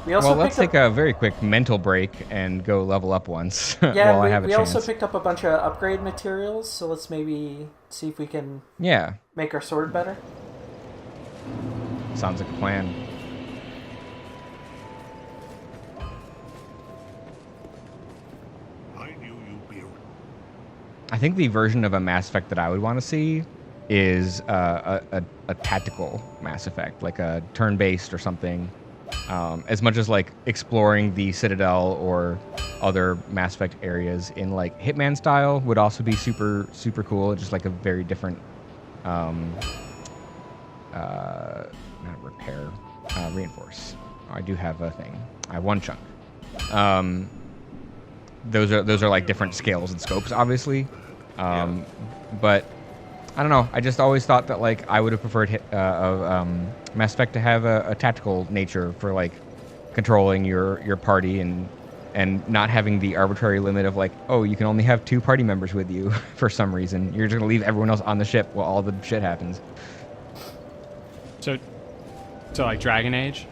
we also let's take a very quick mental break and go level up once yeah, while I have a we chance. also picked up a bunch of upgrade materials, so let's maybe see if we can make our sword better. Sounds like a plan. I think the version of a Mass Effect that I would want to see is a tactical Mass Effect, like a turn-based or something. As much as like exploring the Citadel or other Mass Effect areas in like Hitman style would also be super cool. Just like a very different, not repair, reinforce. Oh, I do have a thing. I have one chunk. Those are like different scales and scopes, obviously. But I don't know. I just always thought that like I would have preferred Mass Effect to have a tactical nature for like controlling your party and not having the arbitrary limit of like, oh, you can only have 2 party members with you for some reason. You're just gonna leave everyone else on the ship while all the shit happens. So like Dragon Age.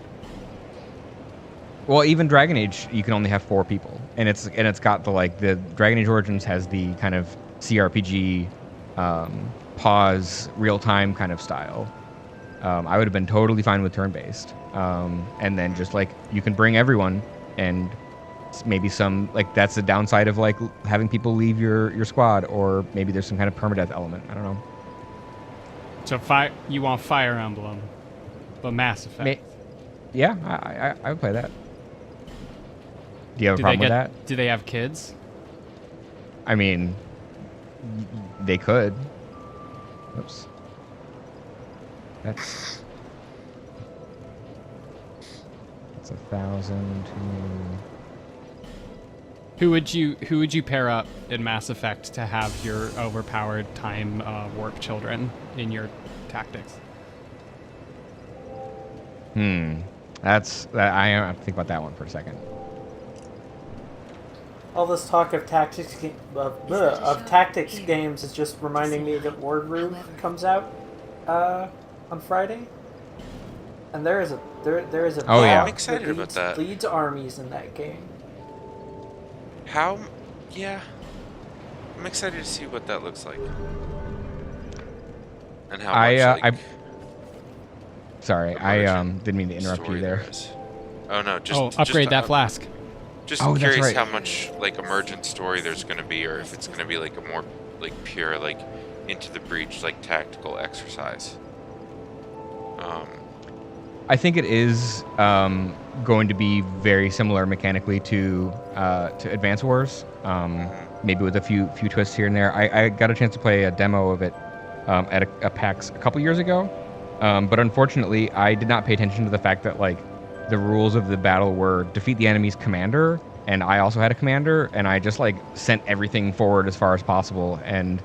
Well, even Dragon Age, you can only have 4 people, and it's got the Dragon Age Origins has the kind of CRPG, pause real time kind of style. I would have been totally fine with turn based, and then just like you can bring everyone, and maybe some like that's the downside of like having people leave your squad, or maybe there's some kind of permadeath element. I don't know. So you want Fire Emblem, but Mass Effect. Yeah, I would play that. Do you have a problem with that? Do they have kids? I mean, they could. Oops. That's 1,000 to... Who would you pair up in Mass Effect to have your overpowered time warp children in your tactics? I have to think about that one for a second. All this talk of tactics games is just reminding me that Ward Room comes out on Friday, and there is a I'm excited about that. Leads armies in that game. I'm excited to see what that looks like, and how much. Sorry, I didn't mean to interrupt you there. Oh no, upgrade that flask. Just curious how much like emergent story there's going to be, or if it's going to be like a more like pure like into the breach like tactical exercise. I think it is going to be very similar mechanically to Advance Wars, maybe with a few twists here and there. I got a chance to play a demo of it at a PAX a couple years ago, but unfortunately I did not pay attention to the fact that like the rules of the battle were defeat the enemy's commander, and I also had a commander, and I just like sent everything forward as far as possible, and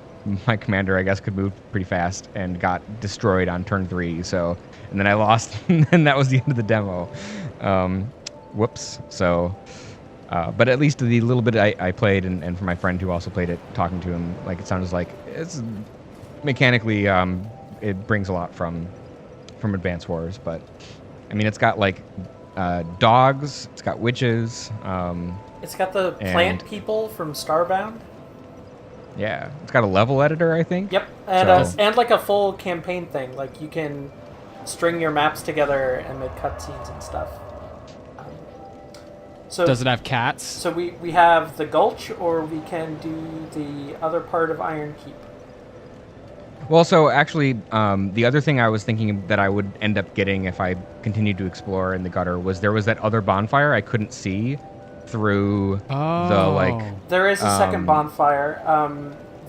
my commander, I guess, could move pretty fast and got destroyed on turn 3. So, and then I lost, and that was the end of the demo. Whoops. So, but at least the little bit I played, and for my friend who also played it, talking to him, like it sounds like it's mechanically, it brings a lot from Advance Wars. But I mean, it's got like dogs, it's got witches. It's got the plant people from Starbound. Yeah, it's got a level editor, I think. Yep, and like a full campaign thing. Like you can string your maps together and make cutscenes and stuff. So does it have cats? So we have the Gulch, or we can do the other part of Iron Keep. Well, so actually, the other thing I was thinking that I would end up getting if I continued to explore in the gutter was there was that other bonfire I couldn't see through the like. There is a second bonfire.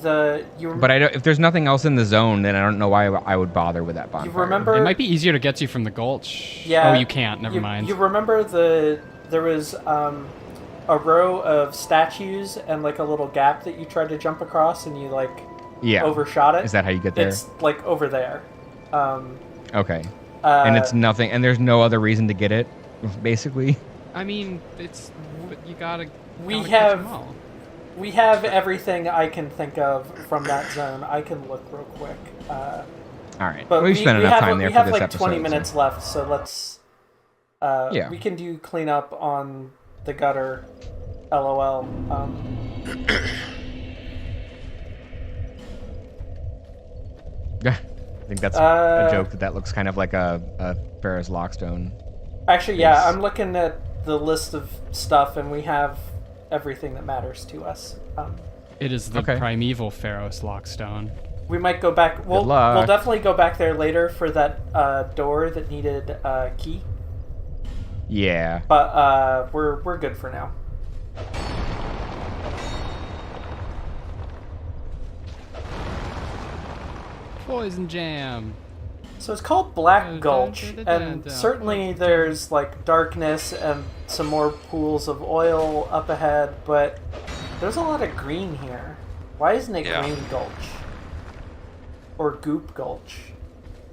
But I don't, if there's nothing else in the zone, then I don't know why I would bother with that bonfire. You remember? It might be easier to get you from the Gulch. Yeah. Oh, you can't. Never mind. You remember there was a row of statues and like a little gap that you tried to jump across, and you like overshot it. Is that how you get there? It's like over there. Okay. And it's nothing, and there's no other reason to get it, basically. I mean, it's you gotta. We have everything I can think of from that zone. I can look real quick. All right. But we've spent enough time there for this episode. We have like 20 minutes left, so let's. We can do cleanup on the gutter. LOL. I think that's a joke that looks kind of like a Pharaoh's Lockstone. Actually, yeah, I'm looking at the list of stuff, and we have everything that matters to us. It is the primeval Pharaoh's Lockstone. We might go back. We'll definitely go back there later for that door that needed a key. Yeah. But we're good for now. Poison Jam. So it's called Black Gulch, and certainly there's like darkness and some more pools of oil up ahead, but there's a lot of green here. Why isn't it Green Gulch? Or Goop Gulch?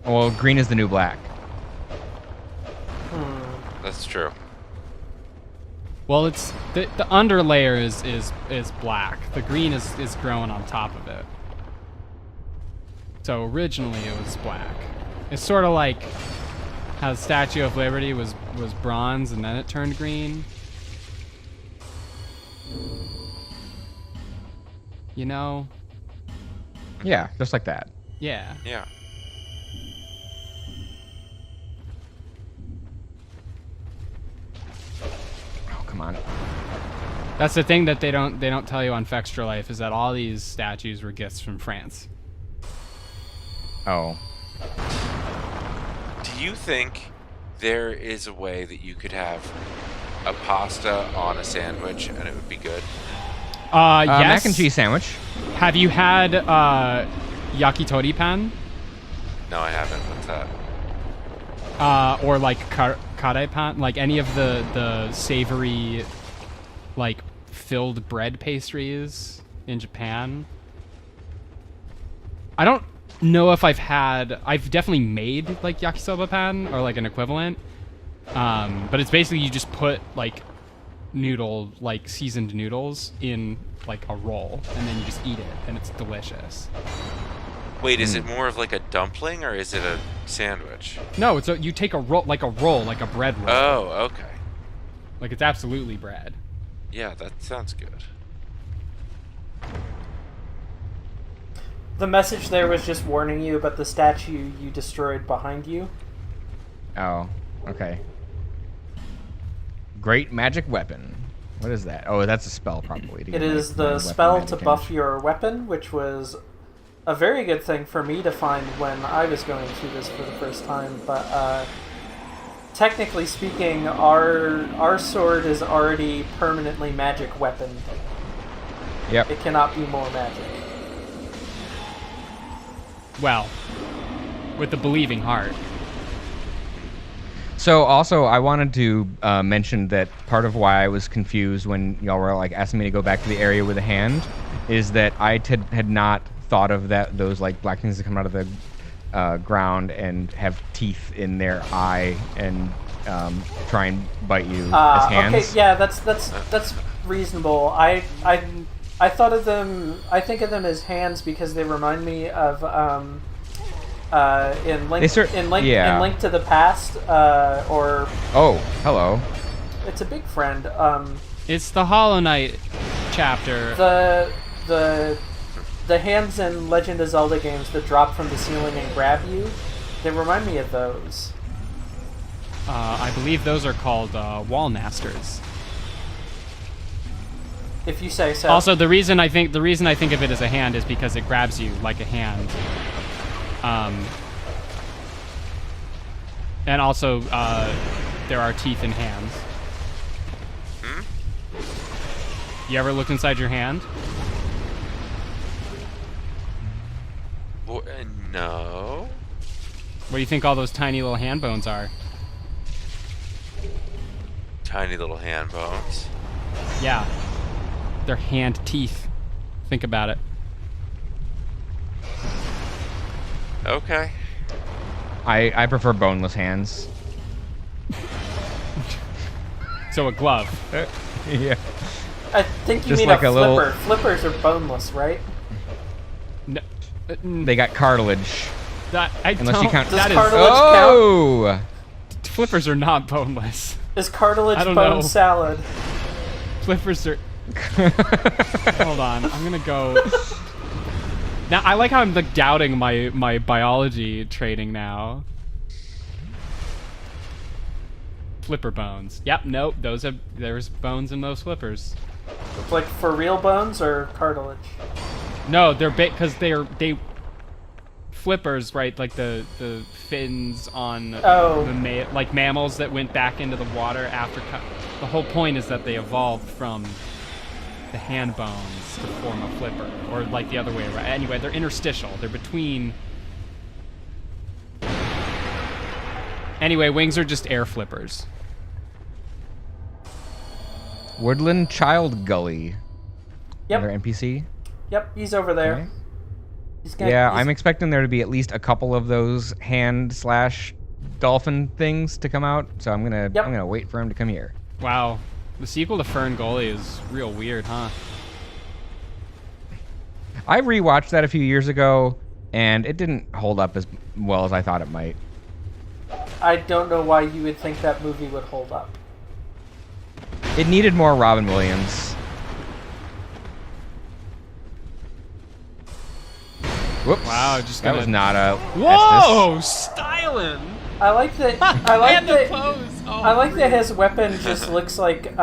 Well, green is the new black. That's true. Well, it's the underlayer is black. The green is growing on top of it. So originally it was black. It's sort of like how the Statue of Liberty was bronze and then it turned green. You know? Yeah, just like that. Yeah. Yeah. Oh, come on. That's the thing that they don't tell you on Fextra Life is that all these statues were gifts from France. Oh. Do you think there is a way that you could have a pasta on a sandwich and it would be good? Yes. Mac and cheese sandwich. Have you had yakitori pan? No, I haven't. What's that? Or like kare pan, like any of the savory, like filled bread pastries in Japan. I don't know if I've definitely made like yakisoba pan or like an equivalent. But it's basically you just put like seasoned noodles in like a roll and then you just eat it and it's delicious. Wait, is it more of like a dumpling or is it a sandwich? No, you take a roll, like a bread roll. Oh, okay. Like it's absolutely bread. Yeah, that sounds good. The message there was just warning you about the statue you destroyed behind you. Oh, okay. Great magic weapon. What is that? Oh, that's a spell probably. It is the spell to buff your weapon, which was a very good thing for me to find when I was going through this for the first time. But technically speaking, our sword is already permanently magic weapon. Yep. It cannot be more magic. Well, with the believing heart. So also, I wanted to mention that part of why I was confused when y'all were like asking me to go back to the area with a hand is that I had not thought of those like black things that come out of the ground and have teeth in their eye and try and bite you as hands. Okay, yeah, that's reasonable. I thought of them. I think of them as hands because they remind me of in Link to the Past or. Oh, hello. It's a big friend. It's the Hollow Knight chapter. The hands in Legend of Zelda games that drop from the ceiling and grab you, they remind me of those. I believe those are called Wallnasters. If you say so. Also, the reason I think of it as a hand is because it grabs you like a hand. And also, there are teeth in hands. You ever looked inside your hand? No. What do you think all those tiny little hand bones are? Tiny little hand bones. Yeah. They're hand teeth. Think about it. Okay. I prefer boneless hands. So a glove. Yeah. I think you Just mean like a a flipper. little- Flippers are boneless, right? No, They got cartilage. Unless you count. Does that is, cartilage Oh! flippers are not boneless. Is cartilage I don't bone know. salad? Flippers are. Hold on, I'm gonna go. Now I like how I'm like doubting my biology training now. Flipper bones. Yep. Nope. There's bones in those flippers. Like for real bones or cartilage? No, they're because they flippers, right? Like the fins on like mammals that went back into the water after. The whole point is that they evolved from the hand bones to form a flipper, or like the other way around. Anyway, they're interstitial. They're between. Anyway, wings are just air flippers. Woodland Child Gully. Yep. Another NPC. Yep, he's over there. Okay. He's I'm expecting there to be at least a couple of those hand/dolphin things to come out, so I'm gonna wait for him to come here. Wow, the sequel to Fern Gully is real weird, huh? I rewatched that a few years ago, and it didn't hold up as well as I thought it might. I don't know why you would think that movie would hold up. It needed more Robin Williams. Whoops. Wow, just that was not a. Whoa, styling. I like that. I like And the that. pose. Oh, I like that his weapon just looks like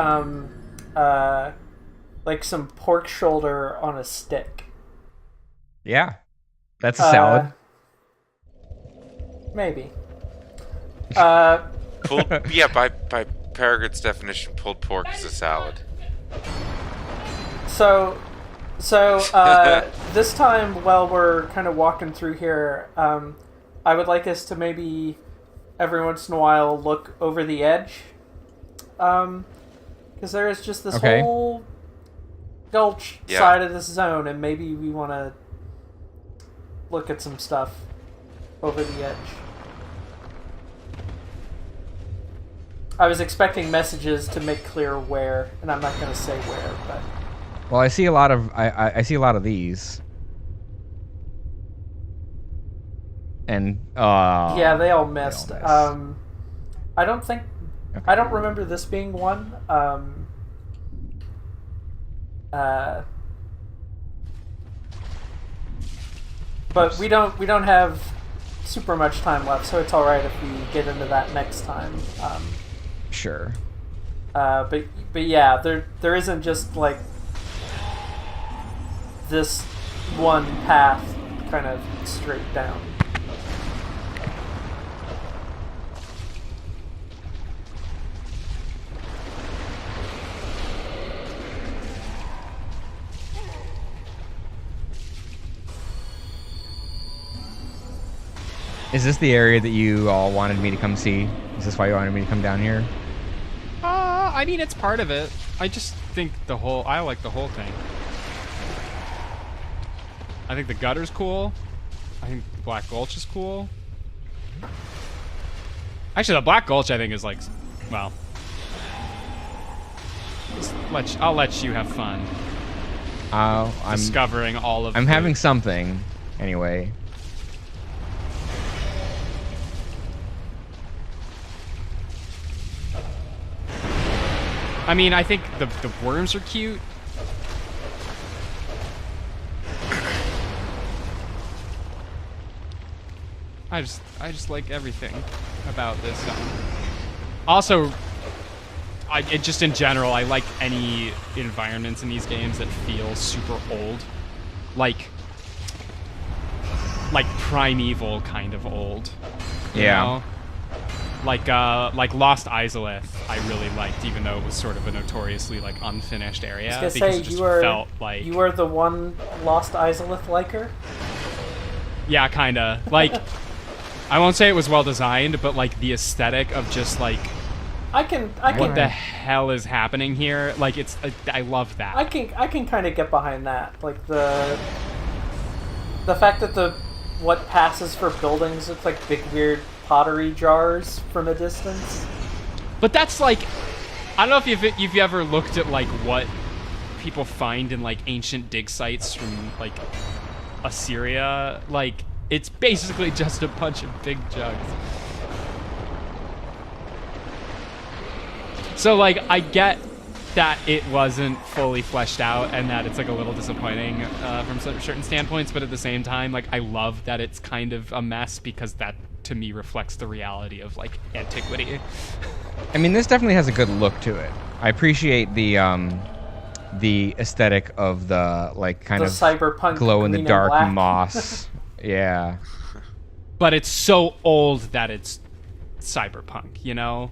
some pork shoulder on a stick. Yeah, that's a salad. Maybe. Yeah, by Peregrine's definition, pulled pork is a salad. So this time, while we're kind of walking through here, I would like us to maybe every once in a while look over the edge, because there is just this whole gulch side of this zone, and maybe we want to look at some stuff over the edge. I was expecting messages to make clear where, and I'm not going to say where, but. Well, I see a lot of I see a lot of these, and yeah, they all missed. I don't think okay. I don't remember this being one. But we don't have super much time left, so it's all right if we get into that next time. Sure. But yeah, there isn't just like this one path kind of straight down. Is this the area that you all wanted me to come see? Is this why you wanted me to come down here? I mean, it's part of it. I just think I like the whole thing. I think the gutter's cool. I think the Black Gulch is cool. Actually, the Black Gulch, I think, is like, well, I'll let you have fun. I'm discovering all of. I'm having something, anyway. I mean, I think the worms are cute. I just like everything about this zone. Also, just in general, I like any environments in these games that feel super old, like primeval kind of old. You know? Like Lost Izalith, I really liked, even though it was sort of a notoriously like unfinished area. I was because say, it just felt like you were the one Lost Izalith liker. Yeah, kinda. Like, I won't say it was well designed, but like the aesthetic of just like what the hell is happening here? Like, I love that. I can kind of get behind that. Like the fact that what passes for buildings looks like big weird pottery jars from a distance. But that's like, I don't know if you've ever looked at like what people find in like ancient dig sites from like Assyria. Like, it's basically just a bunch of big jugs. So like, I get that it wasn't fully fleshed out and that it's like a little disappointing from certain standpoints, but at the same time, like, I love that it's kind of a mess because that to me reflects the reality of like antiquity. I mean, this definitely has a good look to it. I appreciate the aesthetic of the like kind of cyberpunk glow in the dark black. moss. Yeah. But it's so old that it's cyberpunk, you know?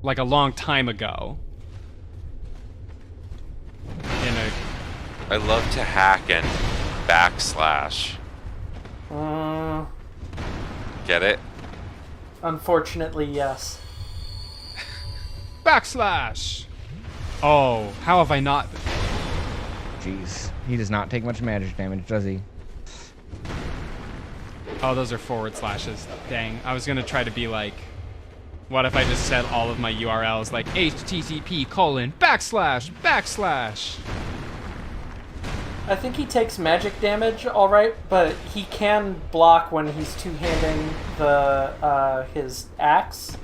Like a long time ago. I love to hack and backslash. Get it? Unfortunately, yes. Backslash! Oh, how have I not? Jeez. He does not take much magic damage, does he? Oh, those are forward slashes. Dang. I was gonna try to be like, what if I just said all of my URLs like http:// I think he takes magic damage, alright, but he can block when he's two-handing his axe.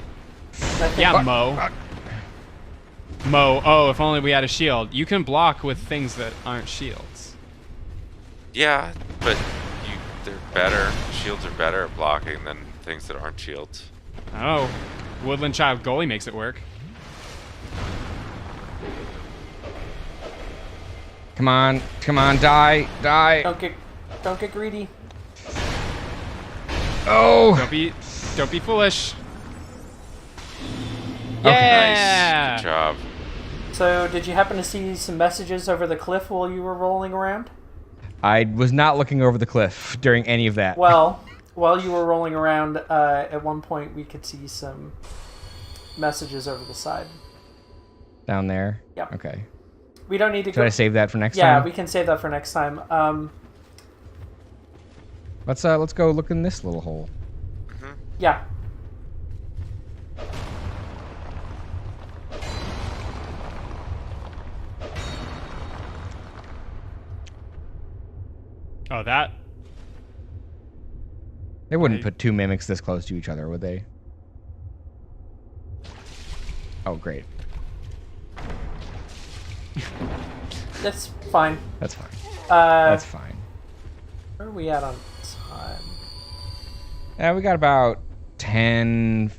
Yeah, Mo. Mo, oh, if only we had a shield. You can block with things that aren't shields. Yeah, but they're better. Shields are better at blocking than things that aren't shields. Oh, Woodland Child Goalie makes it work. Come on, die. Don't get greedy. Oh! Don't be foolish. Okay. Yeah! Nice. Good job. So, did you happen to see some messages over the cliff while you were rolling around? I was not looking over the cliff during any of that. Well, while you were rolling around, at one point we could see some messages over the side. Down there? Yep. Okay. We don't need to Should I save that for next time? Yeah, we can save that for next time. Let's go look in this little hole. Mm-hmm. Yeah. Oh, that? They wouldn't put two mimics this close to each other, would they? Oh, great. That's fine. That's fine. That's fine. Where are we at on time? Yeah, we got about 10,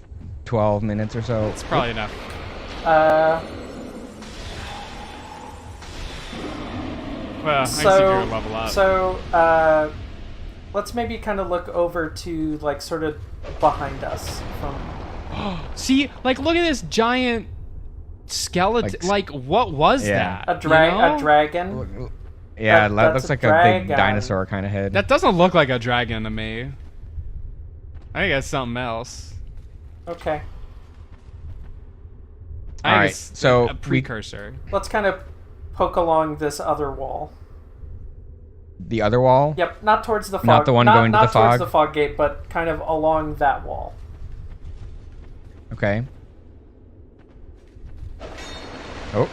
12 minutes or so. It's probably enough. Well, I see you're level up. So, let's maybe kind of look over to, like, sort of behind us. See, like, look at this giant skeleton. Like, what was that? A dragon? Yeah, that looks like a big dinosaur kind of head. That doesn't look like a dragon to me. I think that's something else. Okay. I All think right, it's so a precursor. Let's kind of poke along this other wall. The other wall? Yep, not towards the fog. Not the one going to the not towards fog? the fog gate, but kind of along that wall. Okay. Oh.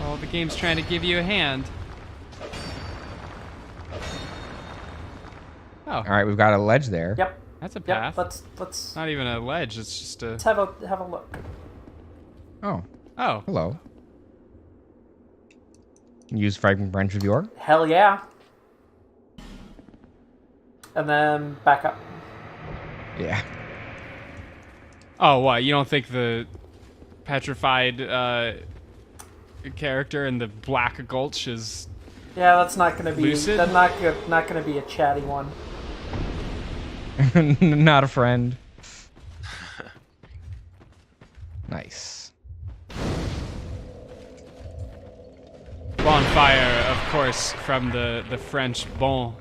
Oh, the game's trying to give you a hand. Oh, All right, we've got a ledge there. Yep. that's a Yep. path. Let's Not even a ledge. It's just a. have a look. Oh, Oh, hello. Use Fragrant Branch of Yore. Hell yeah. And then back up. Yeah. oh, what? You don't think the petrified character in the Black Gulch is? Yeah, that's not gonna be. Lucid? That's not gonna be a chatty one. Not a friend. Nice. Bonfire, of course, from the French bon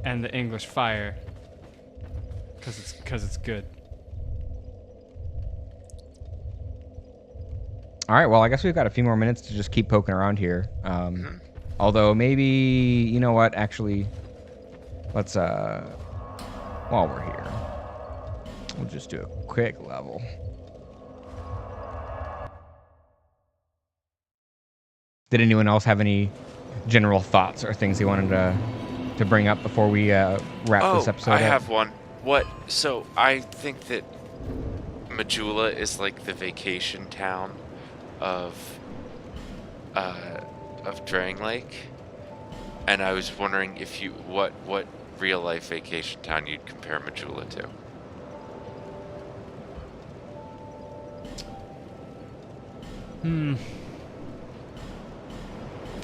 and the English fire, because it's good. All right, well, I guess we've got a few more minutes to just keep poking around here. Although maybe, you know what, actually, let's, while we're here, we'll just do a quick level. Did anyone else have any general thoughts or things they wanted to bring up before we wrap this episode I up? have one. What? So I think that Majula is like the vacation town of Drang Lake, and I was wondering if you what real life vacation town you'd compare Majula to.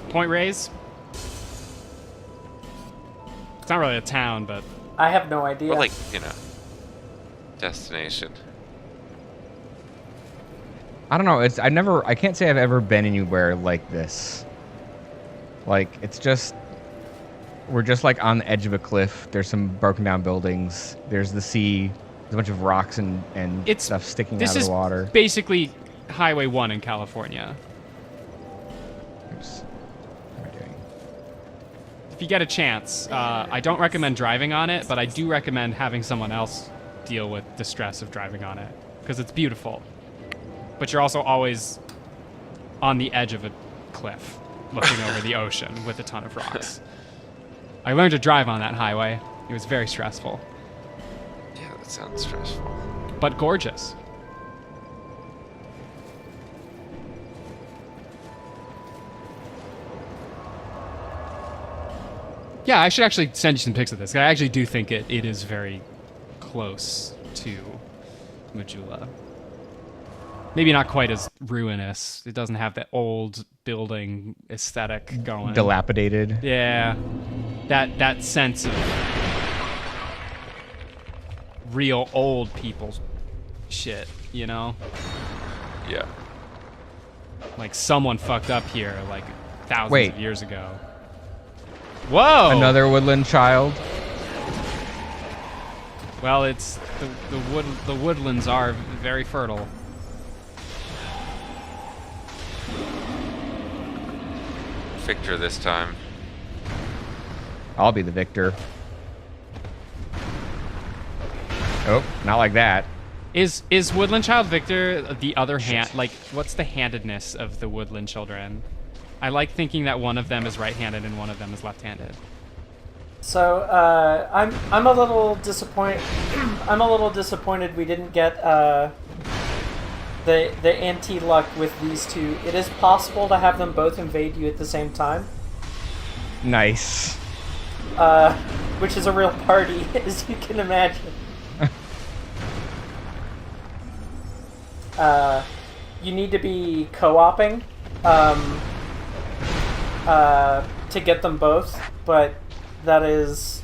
Point Reyes. It's not really a town, but I have no idea. Or like, destination. I don't know. I can't say I've ever been anywhere like this. Like, we're just like on the edge of a cliff. There's some broken down buildings. There's the sea. There's a bunch of rocks and stuff sticking out of the water. This is basically Highway 1 in California. Oops. What am I doing? If you get a chance, I don't recommend driving on it, but I do recommend having someone else deal with the stress of driving on it, because it's beautiful. But you're also always on the edge of a cliff, looking over the ocean with a ton of rocks. I learned to drive on that highway. It was very stressful, Yeah, that sounds stressful. but gorgeous. Yeah, I should actually send you some pics of this. I actually do think it is very close to Majula. Maybe not quite as ruinous. It doesn't have that old building aesthetic going. Dilapidated. Yeah. That sense of real old people shit, you know? Yeah. Like someone fucked up here like thousands Wait. of years ago. Whoa! Another woodland child. Well, it's the woodlands are very fertile. Victor this time. I'll be the victor. Oh, not like that. Is Woodland Child Victor the other hand? Like, what's the handedness of the Woodland children? I like thinking that one of them is right-handed and one of them is left-handed. So I'm a little disappointed. I'm a little disappointed we didn't get the anti-luck with these two. It is possible to have them both invade you at the same time, Nice. which is a real party, as you can imagine. You need to be co-oping to get them both, but that is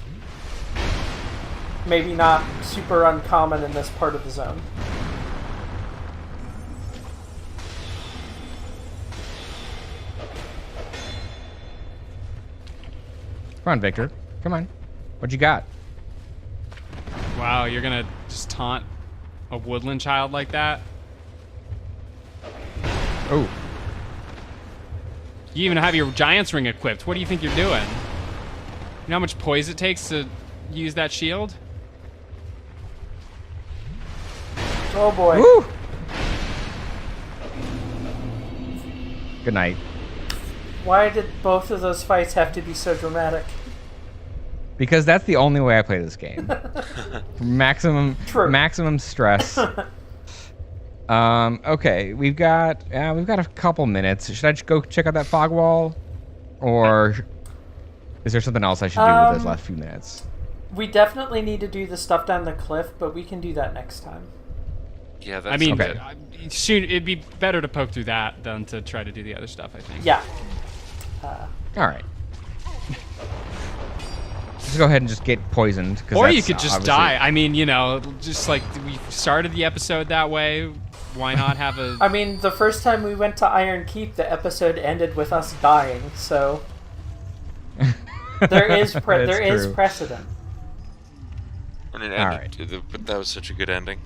maybe not super uncommon in this part of the zone. Come on, Victor. Come on. What you got? Wow, you're gonna just taunt a woodland child like that? Oh. You even have your Giant's Ring equipped. What do you think you're doing? You know how much poise it takes to use that shield? Oh boy. Woo! Good night. Why did both of those fights have to be so dramatic? Because that's the only way I play this game. Maximum stress. Okay, we've got a couple minutes. Should I just go check out that fog wall, or is there something else I should do with those last few minutes? We definitely need to do the stuff down the cliff, but we can do that next time. Yeah, that's I mean, okay. It'd be better to poke through that than to try to do the other stuff, I think. Yeah. All right. Just go ahead and just get poisoned. Or you could just die. I mean, you know, just like we started the episode that way. Why not have a... I mean, the first time we went to Iron Keep, the episode ended with us dying, so... there is precedent. All right. But that was such a good ending.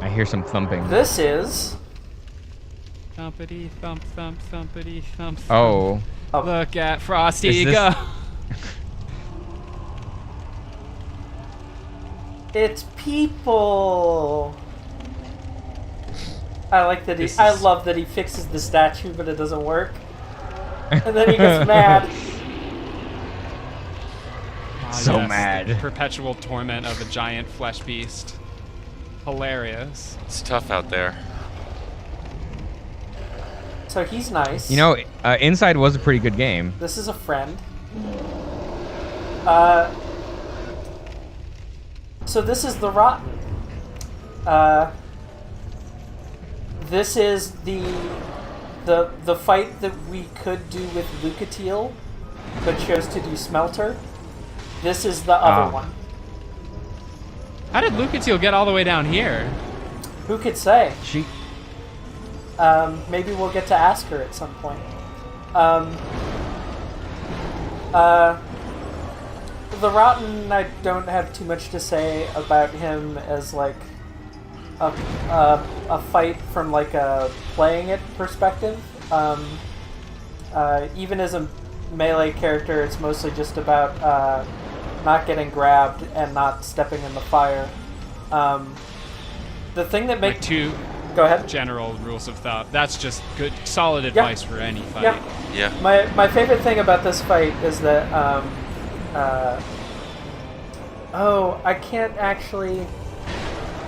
I hear some thumping. This is... Thumpity thump thump thumpity thump. Oh. Look at Frosty go. It's people. I like that I love that he fixes the statue, but it doesn't work. And then he gets mad. So Yes, mad. the perpetual torment of a giant flesh beast. Hilarious. It's tough out there. So he's nice. You know, Inside was a pretty good game. This is a friend. So this is the Rotten. This is the fight that we could do with Lucatiel, but chose to do Smelter. This is the other one. How did Lucatiel get all the way down here? Who could say? She. Maybe we'll get to ask her at some point. The Rotten, I don't have too much to say about him as like a fight from like a playing it perspective. Even as a melee character, it's mostly just about not getting grabbed and not stepping in the fire. The thing that makes Go ahead. General rules of thumb. That's just good, solid advice for any fight. Yeah. My favorite thing about this fight is that I can't actually.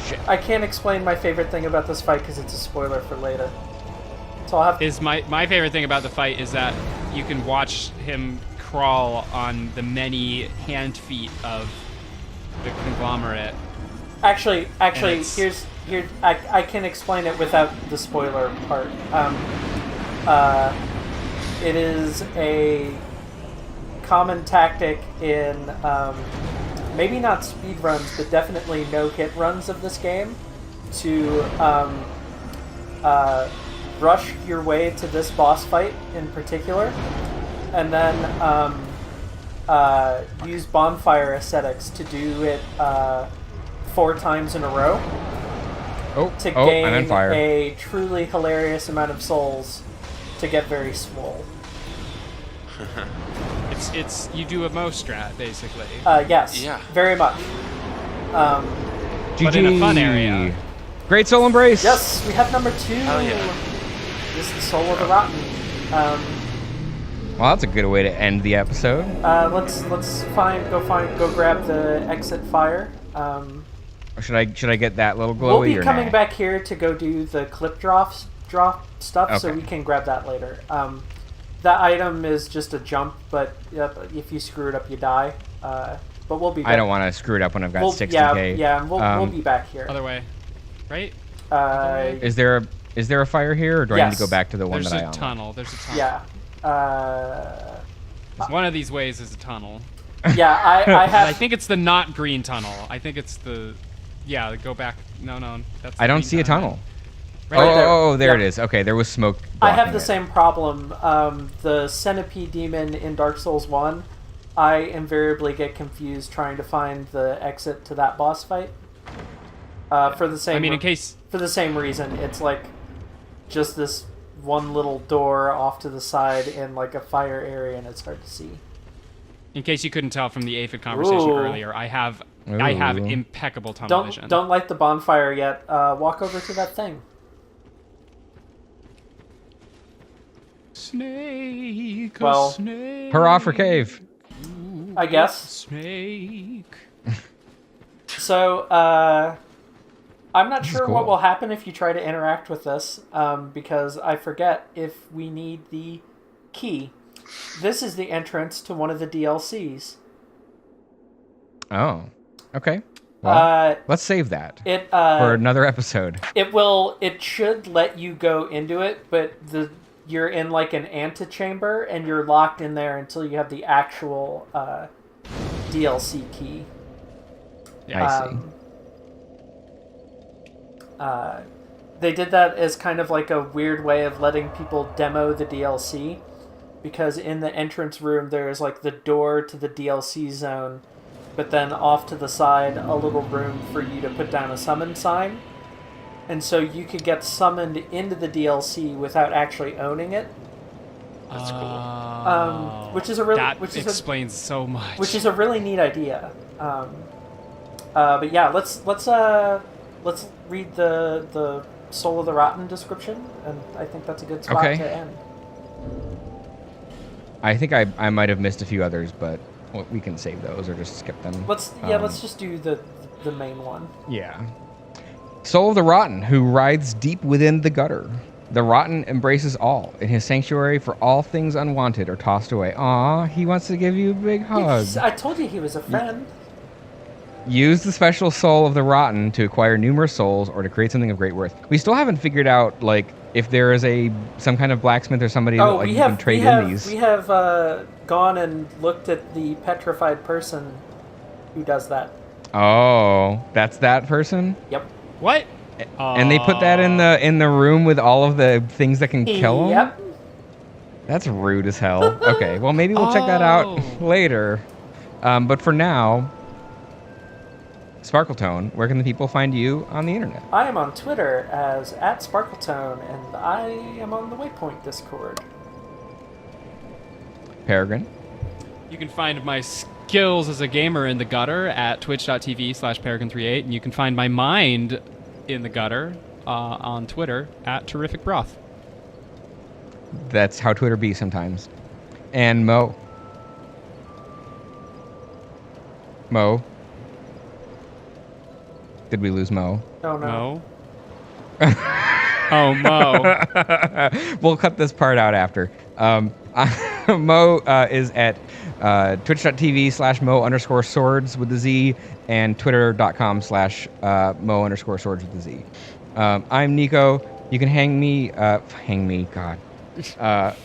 Shit. I can't explain my favorite thing about this fight because it's a spoiler for later. So I'll have to. My favorite thing about the fight is that you can watch him crawl on the many hand feet of the conglomerate. Actually, here I can explain it without the spoiler part. It is a common tactic in maybe not speedruns, but definitely no-hit runs of this game to rush your way to this boss fight in particular, and then use bonfire aesthetics to do it 4 times in a row. To gain I'm on fire. a truly hilarious amount of souls to get very swole. It's you do a Mo strat basically. Yes. Yeah. Very much. But in a fun area. Great soul embrace. Yes, we have number 2. Oh yeah. This is the Soul of the Rotten. Well, that's a good way to end the episode. Let's go grab the exit fire. Or should I get that little glowy? We'll be or coming nah? back here to go do the clip drop stuff, so Okay. we can grab that later. That item is just a jump, but if you screw it up, you die. But we'll be back. I don't want to screw it up when I've got 60k. Yeah, and we'll be back here. Other way, right? Is there a fire here, or do I need to go Yes. back to the one There's that I a own? tunnel. There's a tunnel. Yeah. One of these ways is a tunnel. Yeah, I have. I think it's the not green tunnel. I think it's the. Yeah, go back. No, that's. I don't green see a tunnel. Right there it is. Okay, there was smoke. I have the it. same problem. The centipede demon in Dark Souls 1, I invariably get confused trying to find the exit to that boss fight. For the same for the same reason, it's like just this one little door off to the side in like a fire area, and it's hard to see. In case you couldn't tell from the aphid conversation earlier, I have impeccable tunnel vision. Don't light the bonfire yet. Walk over to that thing. Snake. Well, snake. Hurrah for cave. I guess. Snake. So, I'm not sure what will happen if you try to interact with this, because I forget if we need the key. This is the entrance to one of the DLCs. Oh, okay. Well, let's save that for another episode. It should let you go into it, but you're in like an antechamber, and you're locked in there until you have the actual DLC key. Yeah, I see. They did that as kind of like a weird way of letting people demo the DLC, because in the entrance room there is like the door to the DLC zone, but then off to the side a little room for you to put down a summon sign. And so you could get summoned into the DLC without actually owning it. That's cool. Which explains so much. Which is a really neat idea. But yeah, let's read the Soul of the Rotten description, and I think that's a good spot to end. I think I might have missed a few others, but we can save those or just skip them. Let's just do the main one. Yeah. Soul of the Rotten, who rides deep within the gutter. The Rotten embraces all. In his sanctuary, for all things unwanted are tossed away. Aw, he wants to give you a big hug. I told you he was a friend. Use the special Soul of the Rotten to acquire numerous souls or to create something of great worth. We still haven't figured out, like, if there is some kind of blacksmith or somebody that you can trade in these. We have gone and looked at the petrified person who does that. Oh, that's that person? Yep. What? And they put that in the room with all of the things that can kill him? Yep. That's rude as hell. Okay, well, maybe we'll check that out later. But for now, Sparkletone, where can the people find you on the internet? I am on Twitter as @Sparkletone, and I am on the Waypoint Discord. Peregrine? You can find my skills as a gamer in the gutter at twitch.tv/Peregrine38, and you can find my mind in the gutter on Twitter at TerrificBroth. That's how Twitter be sometimes. And Mo? Did we lose Mo? Oh, no. Oh, Mo. We'll cut this part out after. Mo is at twitch.tv/Mo_swords with the Z and twitter.com/Mo_swords with the Z. I'm Niko. You can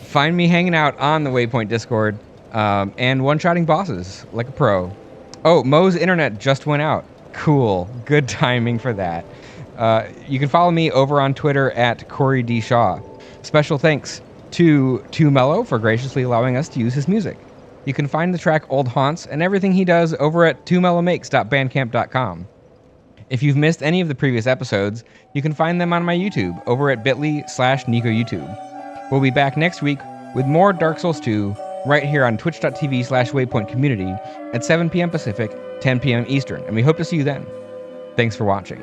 find me hanging out on the Waypoint Discord and one-shotting bosses like a pro. Oh, Mo's internet just went out. Cool. Good timing for that. You can follow me over on Twitter at Corey D. Shaw. Special thanks to Mello for graciously allowing us to use his music. You can find the track Old Haunts and everything he does over at 2mellomakes.bandcamp.com. If you've missed any of the previous episodes, you can find them on my YouTube over at bit.ly/NikoYouTube. We'll be back next week with more Dark Souls 2 right here on twitch.tv/WaypointCommunity at 7 p.m. Pacific, 10 p.m. Eastern, and we hope to see you then. Thanks for watching.